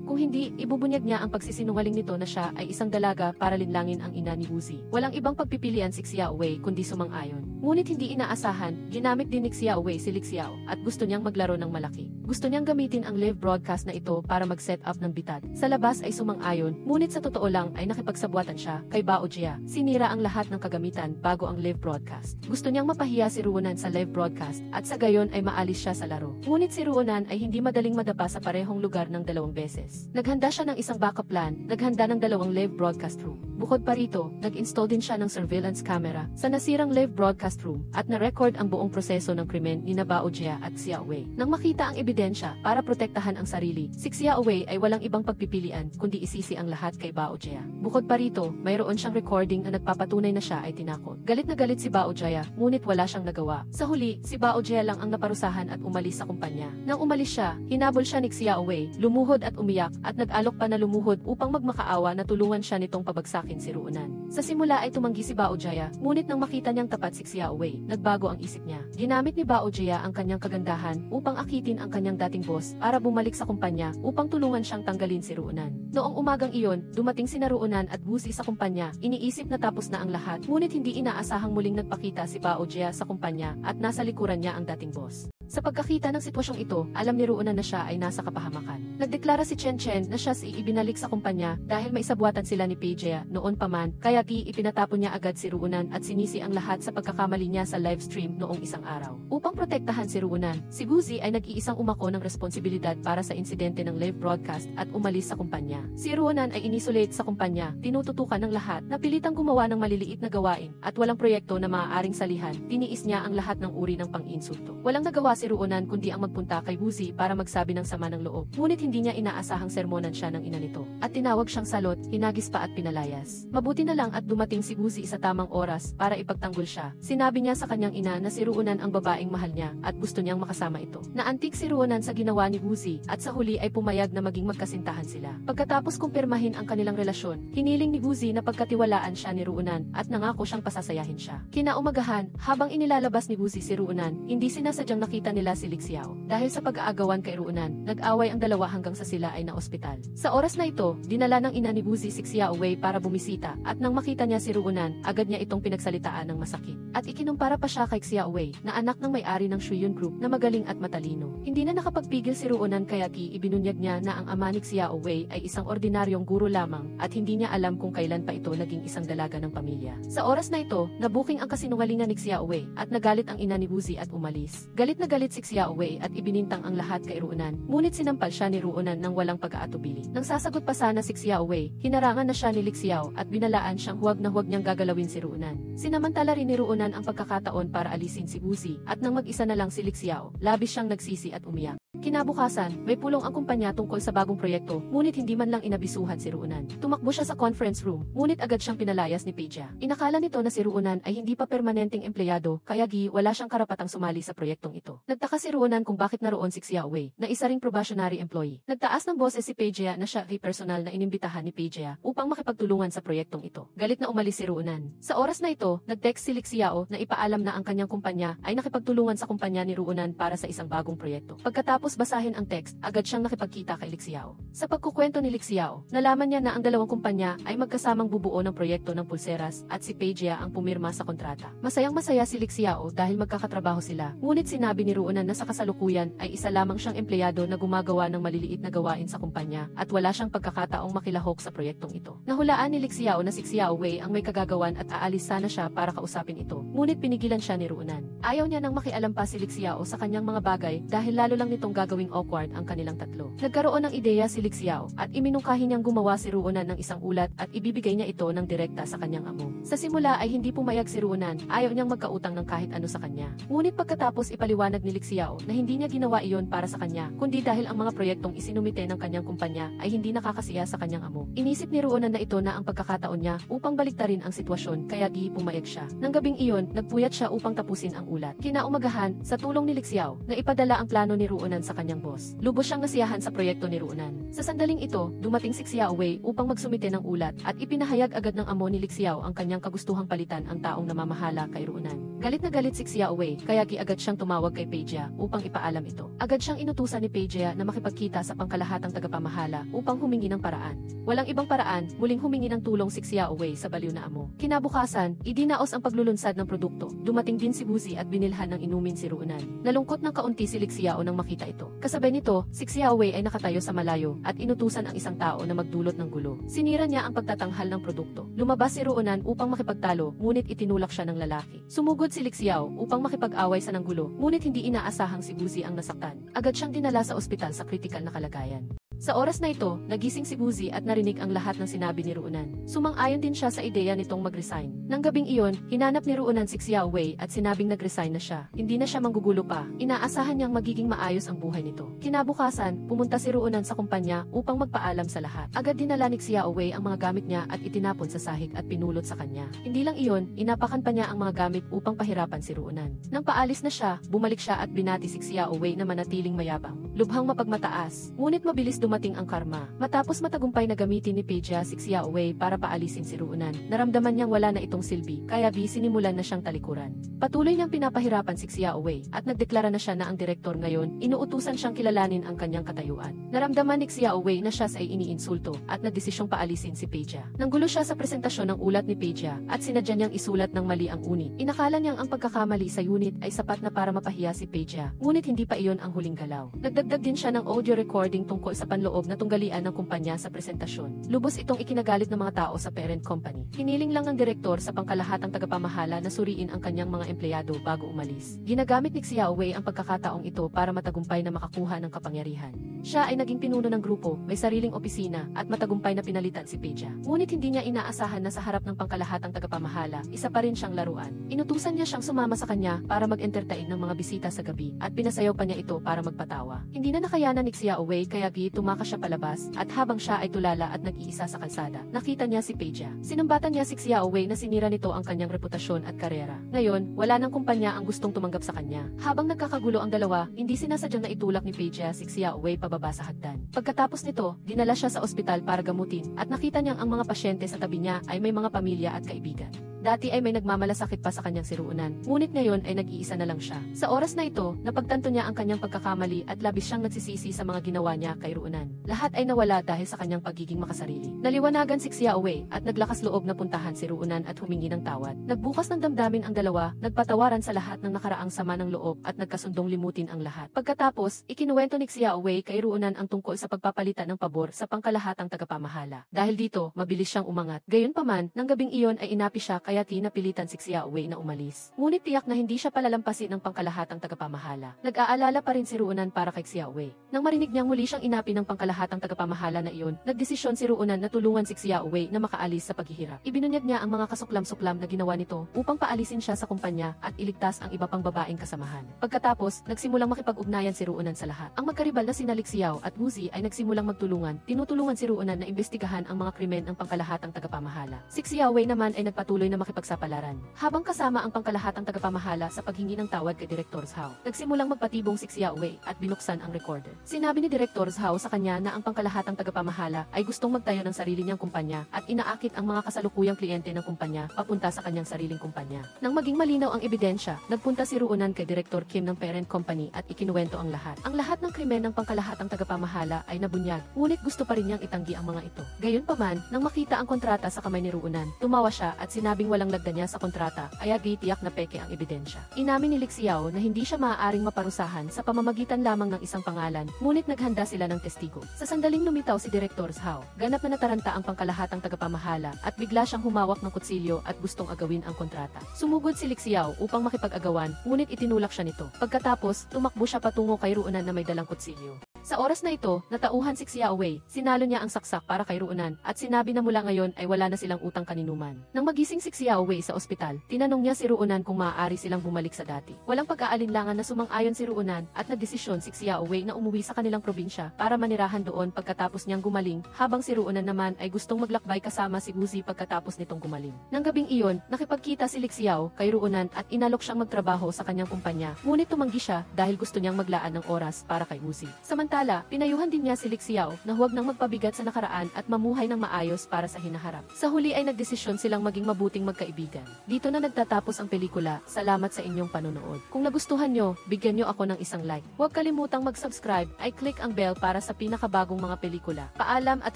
Kung hindi, ibubunyag niya ang pagsisinungaling nito na siya ay isang dalaga para linlangin ang ina ni Woozi. Walang ibang pagpipilian si Xiao Wei kundi sumang-ayon. Ngunit hindi inaasahan, ginamit din ni Xiao Wei si Li Xiao at gusto niyang maglaro ng malaki. Gusto niyang gamitin ang live broadcast na ito para mag-set up ng bitad. Sa labas ay sumang-ayon, ngunit sa totoo lang ay nakipagsabuatan siya kay Bao Jia. Sinira ang lahat ng kagamitan bago ang live broadcast. Gusto niyang mapahiya si Ruonan sa live broadcast at sa gayon ay maalis siya sa laro. Ngunit si Ruonan ay hindi madaling madapa sa parehong lugar ng 2 beses. Naghanda siya ng isang backup plan, naghanda ng 2 live broadcast room. Bukod pa rito, nag-install din siya ng surveillance camera sa nasirang live broadcast room at na-record ang buong proseso ng krimen ni Bao Jia at Xiao Wei. Nang makita ang ebidensya para protektahan ang sarili, si Xiao Wei ay walang ibang pagpipilian kundi isisi ang lahat kay Bao Jia. Bukod pa rito, mayroon siyang recording na nagpapatunay na siya ay tinakot. Galit na galit si Bao Jia, ngunit wala siyang nagawa. Sa huli, si Bao Jia lang ang naparusahan at umalis sa kumpanya. Nang umalis siya, hinabol siya ni Xiao Wei, lumuhod at umiyak at nag-alok pa na lumuhod upang magmakaawa na tulungan siya nitong pabagsakin si Ruonan. Sa simula ay tumanggi si Bao Jia, ngunit nang makita niyang tapat si Xiao Wei, nagbago ang isip niya. Ginamit ni Bao Jia ang kanyang kagandahan upang akitin ang kanyang dating boss para bumalik sa kumpanya upang tulungan siyang tanggalin si Ruonan. Noong umagang iyon, dumating sina Ruonan at Wuzi sa kumpanya, iniisip na tapos na ang lahat, ngunit hindi inaasahang muling nagpakita si Bao Jia sa kumpanya at nasa likuran niya ang dating boss. Sa pagkakita ng sitwasyong ito, alam ni Ruonan na siya ay nasa kapahamakan. Nagdeklara si Chen Chen na siya si ibinalik sa kumpanya dahil may sabuatan sila ni Pei Jia noon pa man, kaya ipinatapon niya agad si Ruonan at sinisi ang lahat sa pagkakamali niya sa live stream noong isang araw. Upang protektahan si Ruonan, si Wuzi ay nag-iisang umako ng responsibilidad para sa insidente ng live broadcast at umalis sa kumpanya. Si Ruonan ay inisolate sa kumpanya, tinututukan ng lahat, napilitang gumawa ng maliliit na gawain at walang proyekto na maaaring salihan, tiniis niya ang lahat ng uri ng pang-insulto. Walang nagawa si Ruonan kundi ang magpunta kay Wuzi para magsabi ng sama ng loob. Ngunit hindi niya inaasahang sermonan siya ng ina nito. At tinawag siyang salot, hinagis pa at pinalayas. Mabuti na lang at dumating si Wuzi sa tamang oras para ipagtanggol siya. Sinabi niya sa kanyang ina na si Ruonan ang babaeng mahal niya at gusto niyang makasama ito. Naantig si Ruonan sa ginawa ni Wuzi at sa huli ay pumayag na maging magkasintahan sila. Pagkatapos kumpirmahin ang kanilang relasyon, hiniling ni Wuzi na pagkatiwalaan siya ni Ruonan at nangako siyang pasasayahin siya. Kinaumagahan, habang inilalabas ni Wuzi si Ruonan, hindi sinasadyang nakita nila si Li Xiao. Dahil sa pag-aagawan kay Ruonan, nag-away ang dalawa hanggang sa sila ay naospital. Sa oras na ito, dinala ng ina ni Wuzi si Xiao Wei para bumisita at nang makita niya si Ruonan, agad niya itong pinagsalitaan ng masakit. At ikinumpara pa siya kay Xiao Wei na anak ng may-ari ng Shuyun Group na magaling at matalino. Hindi na nakapagpigil si Ruonan kaya ibinunyag niya na ang ama ni Xiao Wei ay isang ordinaryong guro lamang at hindi niya alam kung kailan pa ito naging isang dalaga ng pamilya. Sa oras na ito, nabuking ang kasinungalingan ni Xiao Wei at nagalit ang ina ni Wuzi at umalis. Galit na galit si Xiao Wei at ibinintang ang lahat kay Ruonan, ngunit sinampal siya ni Ruonan ng walang pag-aatubili. Nang sasagot pa sana si Xiao Wei, hinarangan na siya ni Li Xiao at binalaan siyang huwag na huwag niyang gagalawin si Ruonan. Sinamantala rin ni Ruonan ang pagkakataon para alisin si Wuzi at nang mag-isa na lang si Li Xiao, labis siyang nagsisi at umiyak. Kinabukasan, may pulong ang kumpanya tungkol sa bagong proyekto, ngunit hindi man lang inabisuhan si Ruonan. Tumakbo siya sa conference room, ngunit agad siyang pinalayas ni Pei Jia. Inakala nito na si Ruonan ay hindi pa permanenteng empleyado, kaya wala siyang karapatang sumali sa proyektong ito. Nagtaka si Ruonan kung bakit naroon si Xiao Wei, na isa ring probationary employee. Nagtaas ng boses si Pei Jia na siya ay personal na inimbitahan ni Pei Jia upang makipagtulungan sa proyektong ito. Galit na umalis si Ruonan. Sa oras na ito, nag-text si Li Xiao na ipaalam na ang kanyang kumpanya ay nakipagtulungan sa kumpanya ni Ruonan para sa isang bagong proyekto. Pagkatapos basahin ang text, agad siyang nakipagkita kay Li Xiao. Sa pagkukwento ni Li Xiao, nalaman niya na ang dalawang kumpanya ay magkasamang bubuo ng proyekto ng pulseras at si Pei Jia ang pumirma sa kontrata. Masayang-masaya si Li Xiao dahil magkakatrabaho sila. Ngunit sinabi ni Ruonan na sa kasalukuyan ay isa lamang siyang empleyado na gumagawa ng maliliit na gawain sa kumpanya at wala siyang pagkakataong makilahok sa proyektong ito. Nahulaan ni Li Xiao na si Xiao Wei ang may kagagawan at aalis sana siya para kausapin ito. Ngunit pinigilan siya ni Ruonan. Ayaw niya nang makialam pa si Li Xiao sa kanyang mga bagay dahil lalo lang nitong gagawing awkward ang kanilang tatlo. Nagkaroon ng ideya si Li Xiao at iminungkahi niyang gumawa si Ruonan ng isang ulat at ibibigay niya ito ng direkta sa kanyang amo. Sa simula ay hindi pumayag si Ruonan, ayaw niyang magkautang ng kahit ano sa kanya. Ngunit pagkatapos ipaliwanag ni Li Xiao na hindi niya ginawa iyon para sa kanya, kundi dahil ang mga proyektong isinumite ng kanyang kumpanya ay hindi nakakasiya sa kanyang amo. Inisip ni Ruonan na ito na ang pagkakataon niya upang baliktarin ang sitwasyon kaya pumayag siya. Nang gabing iyon, nagpuyat siya upang tapusin ang ulat. Kinaumagahan, sa tulong ni Li Xiao, na ipadala ang plano ni Ruonan sa kanyang boss. Lubos siyang nasiyahan sa proyekto ni Ruonan. Sa sandaling ito, dumating si Xiao Wei upang magsumite ng ulat at ipinahayag agad ng amo ni Li Xiao ang kanyang kagustuhang palitan ang taong namamahala kay Ruonan. Galit na galit si Xiaowei, kaya agad siyang tumawag kay Peja upang ipaalam ito. Agad siyang inutusan ni Peja na makipagkita sa pangkalahatang tagapamahala upang humingi ng paraan. Walang ibang paraan, muling humingi ng tulong si Xiaowei sa baliw na amo. Kinabukasan, idinaos ang paglulunsad ng produkto. Dumating din si Wuzi at binilhan ng inumin si Ruonan. Nalungkot ng kaunti si Xiao nang makita ito. Kasabay nito, si Xiaowei ay nakatayo sa malayo at inutusan ang isang tao na magdulot ng gulo. Sinira niya ang pagtatanghal ng produkto. Lumabas si Ruonan upang makipagtalo, ngunit itinulak siya ng lalaki. Sumugod si Xiao upang makipag-away sa nanggulo, ngunit hindi inaasahang si Wuzi ang nasaktan. Agad siyang dinala sa ospital sa kritikal na kalagayan. Sa oras na ito, nagising si Wuzi at narinig ang lahat ng sinabi ni Ruonan. Sumang-ayon din siya sa ideya nitong mag-resign. Nang gabing iyon, hinanap ni Ruonan si Xiaowei at sinabing nag-resign na siya. Hindi na siya manggugulo pa. Inaasahan niyang magiging maayos ang buhay nito. Kinabukasan, pumunta si Ruonan sa kumpanya upang magpaalam sa lahat. Agad dinala ni Xiaowei ang mga gamit niya at itinapon sa sahig at pinulot sa kanya. Hindi lang iyon, inapakan pa niya ang mga gamit upang pahirapan si Ruonan. Nang paalis na siya, bumalik siya at binati si Xiaowei na manatiling mayabang. Lubhang mapagmataas, ngunit mabilis dumating ang karma. Matapos matagumpay na gamitin ni Peja si Xiaowei para paalisin si Ruonan, naramdaman niyang wala na itong silbi, kaya sinimulan na siyang talikuran. Patuloy niyang pinapahirapan si Xiaowei at nagdeklara na siya na ang direktor ngayon, inuutusan siyang kilalanin ang kanyang katayuan. Naramdaman ni Xiaowei na siya ay iniinsulto at nagdesisyong paalisin si Peja. Nanggulo siya sa presentasyon ng ulat ni Peja at sinadya niyang isulat ng mali ang unit. Inakala niyang ang pagkakamali sa unit ay sapat na para mapahiya si Peja, ngunit hindi pa iyon ang huling galaw. Nagdagdag din siya ng audio recording tungkol sa panloob na tunggalian ng kumpanya sa presentasyon. Lubos itong ikinagalit ng mga tao sa parent company. Hiniling lang ng direktor sa pangkalahatang tagapamahala na suriin ang kanyang mga empleyado bago umalis. Ginagamit ni Xiaowei ang pagkakataong ito para matagumpay na makakuha ng kapangyarihan. Siya ay naging pinuno ng grupo, may sariling opisina, at matagumpay na pinalitan si Peja. Ngunit hindi niya inaasahan na sa harap ng pangkalahatang tagapamahala, isa pa rin siyang laruan. Inutusan niya siyang sumama sa kanya para mag-entertain ng mga bisita sa gabi, at pinasayaw pa niya ito para magpatawa. Hindi na nakayanan ni Xiaowei kaya tumakas siya palabas, at habang siya ay tulala at nag-iisa sa kalsada, nakita niya si Peja. Sinumbatan niya si Xiaowei na sinira nito ang kanyang reputasyon at karera. Ngayon, wala nang kumpanya ang gustong tumanggap sa kanya. Habang nagkakagulo ang dalawa, hindi sinasadyang naitulak ni Peja si Xiaowei pababa sa hagdan. Pagkatapos nito, dinala siya sa ospital para gamutin, at nakita niyang ang mga pasyente sa tabi niya ay may mga pamilya at kaibigan. Dati ay may nagmamalasakit pa sa kanyang si Ruonan, ngunit ngayon ay nag-iisa na lang siya. Sa oras na ito, napagtanto niya ang kanyang pagkakamali at labis siyang nagsisisi sa mga ginawa niya kay Ruonan. Lahat ay nawala dahil sa kanyang pagiging makasarili. Naliwanagan si Xiaowei at naglakas loob na puntahan si Ruonan at humingi ng tawad. Nagbukas ng damdamin ang dalawa, nagpatawaran sa lahat ng nakaraang sama ng loob at nagkasundong limutin ang lahat. Pagkatapos, ikinuwento ni Xiaowei kay Ruonan ang tungkol sa pagpapalitan ng pabor sa pangkalahatang tagapamahala. Dahil dito, mabilis siyang umangat. Gayunpaman, nang gabing iyon ay inapi siya kaya napilitan si Xiaowei na umalis. Ngunit tiyak na hindi siya palalampasin ng pangkalahatang tagapamahala. Nag-aalala pa rin si Ruonan para kay Xiaowei. Nang marinig niyang muli siyang inapi ng pangkalahatang tagapamahala na iyon, nagdesisyon si Ruonan na tulungan si Xiaowei na makaalis sa paghihirap. Ibinunyag niya ang mga kasuklam-suklam na ginawa nito upang paalisin siya sa kumpanya at iligtas ang iba pang babaeng kasamahan. Pagkatapos, nagsimulang makipag-ugnayan si Ruonan sa lahat. Ang magkaribal na sina Xiao at Wuzi ay nagsimulang magtulungan. Tinutulungan si Ruonan na imbestigahan ang mga krimen ng pangkalahatang tagapamahala. Si Xiaowei naman ay nagpatuloy na makipagsapalaran. Habang kasama ang pangkalahatang tagapamahala sa paghingi ng tawad kay Direktor Zhao, nagsimulang magpatibong si Xiaowei at binuksan ang recorder. Sinabi ni Direktor Zhao sa kanya na ang pangkalahatang tagapamahala ay gustong magtayo ng sarili niyang kumpanya at inaakit ang mga kasalukuyang kliyente ng kumpanya papunta sa kanyang sariling kumpanya. Nang maging malinaw ang ebidensya, nagpunta si Ruonan kay Direktor Kim ng parent company at ikinuwento ang lahat. Ang lahat ng krimen ng pangkalahatang tagapamahala ay nabunyag, ngunit gusto pa rin niyang itanggi ang mga ito. Gayunpaman, nang makita ang kontrata sa kamay ni Ruonan, tumawa siya at sinabing walang lagda niya sa kontrata, ay tiyak na peke ang ebidensya. Inamin ni Xiao na hindi siya maaaring maparusahan sa pamamagitan lamang ng isang pangalan, ngunit naghanda sila ng testigo. Sa sandaling lumitaw si Direktor Zhao, ganap na nataranta ang pangkalahatang tagapamahala at bigla siyang humawak ng kutsilyo at gustong agawin ang kontrata. Sumugod si Xiao upang makipag-agawan, ngunit itinulak siya nito. Pagkatapos, tumakbo siya patungo kay Ruonan na may dalang kutsilyo. Sa oras na ito, natauhan si Xiaowei, sinalo niya ang saksak para kay Ruonan at sinabi na mula ngayon ay wala na silang utang kaninuman. Nang magising si Xiaowei sa ospital, tinanong niya si Ruonan kung maaari silang bumalik sa dati. Walang pag-aalinlangan na sumang-ayon si Ruonan at nagdesisyon si Xiaowei na umuwi sa kanilang probinsya para manirahan doon pagkatapos niyang gumaling, habang si Ruonan naman ay gustong maglakbay kasama si Wuzi pagkatapos nitong gumaling. Nang gabing iyon, nakipagkita si Xiao kay Ruonan at inalok siyang magtrabaho sa kanyang kumpanya, ngunit tumanggi siya dahil gusto niyang maglaan ng oras para kay Wuzi. Samantala, pinayuhan din niya si Xiao na huwag nang magpabigat sa nakaraan at mamuhay ng maayos para sa hinaharap. Sa huli ay nagdesisyon silang maging mabuting magkaibigan. Dito na nagtatapos ang pelikula. Salamat sa inyong panonood. Kung nagustuhan nyo, bigyan nyo ako ng isang like. Huwag kalimutang mag-subscribe, ay click ang bell para sa pinakabagong mga pelikula. Paalam at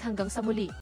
hanggang sa muli.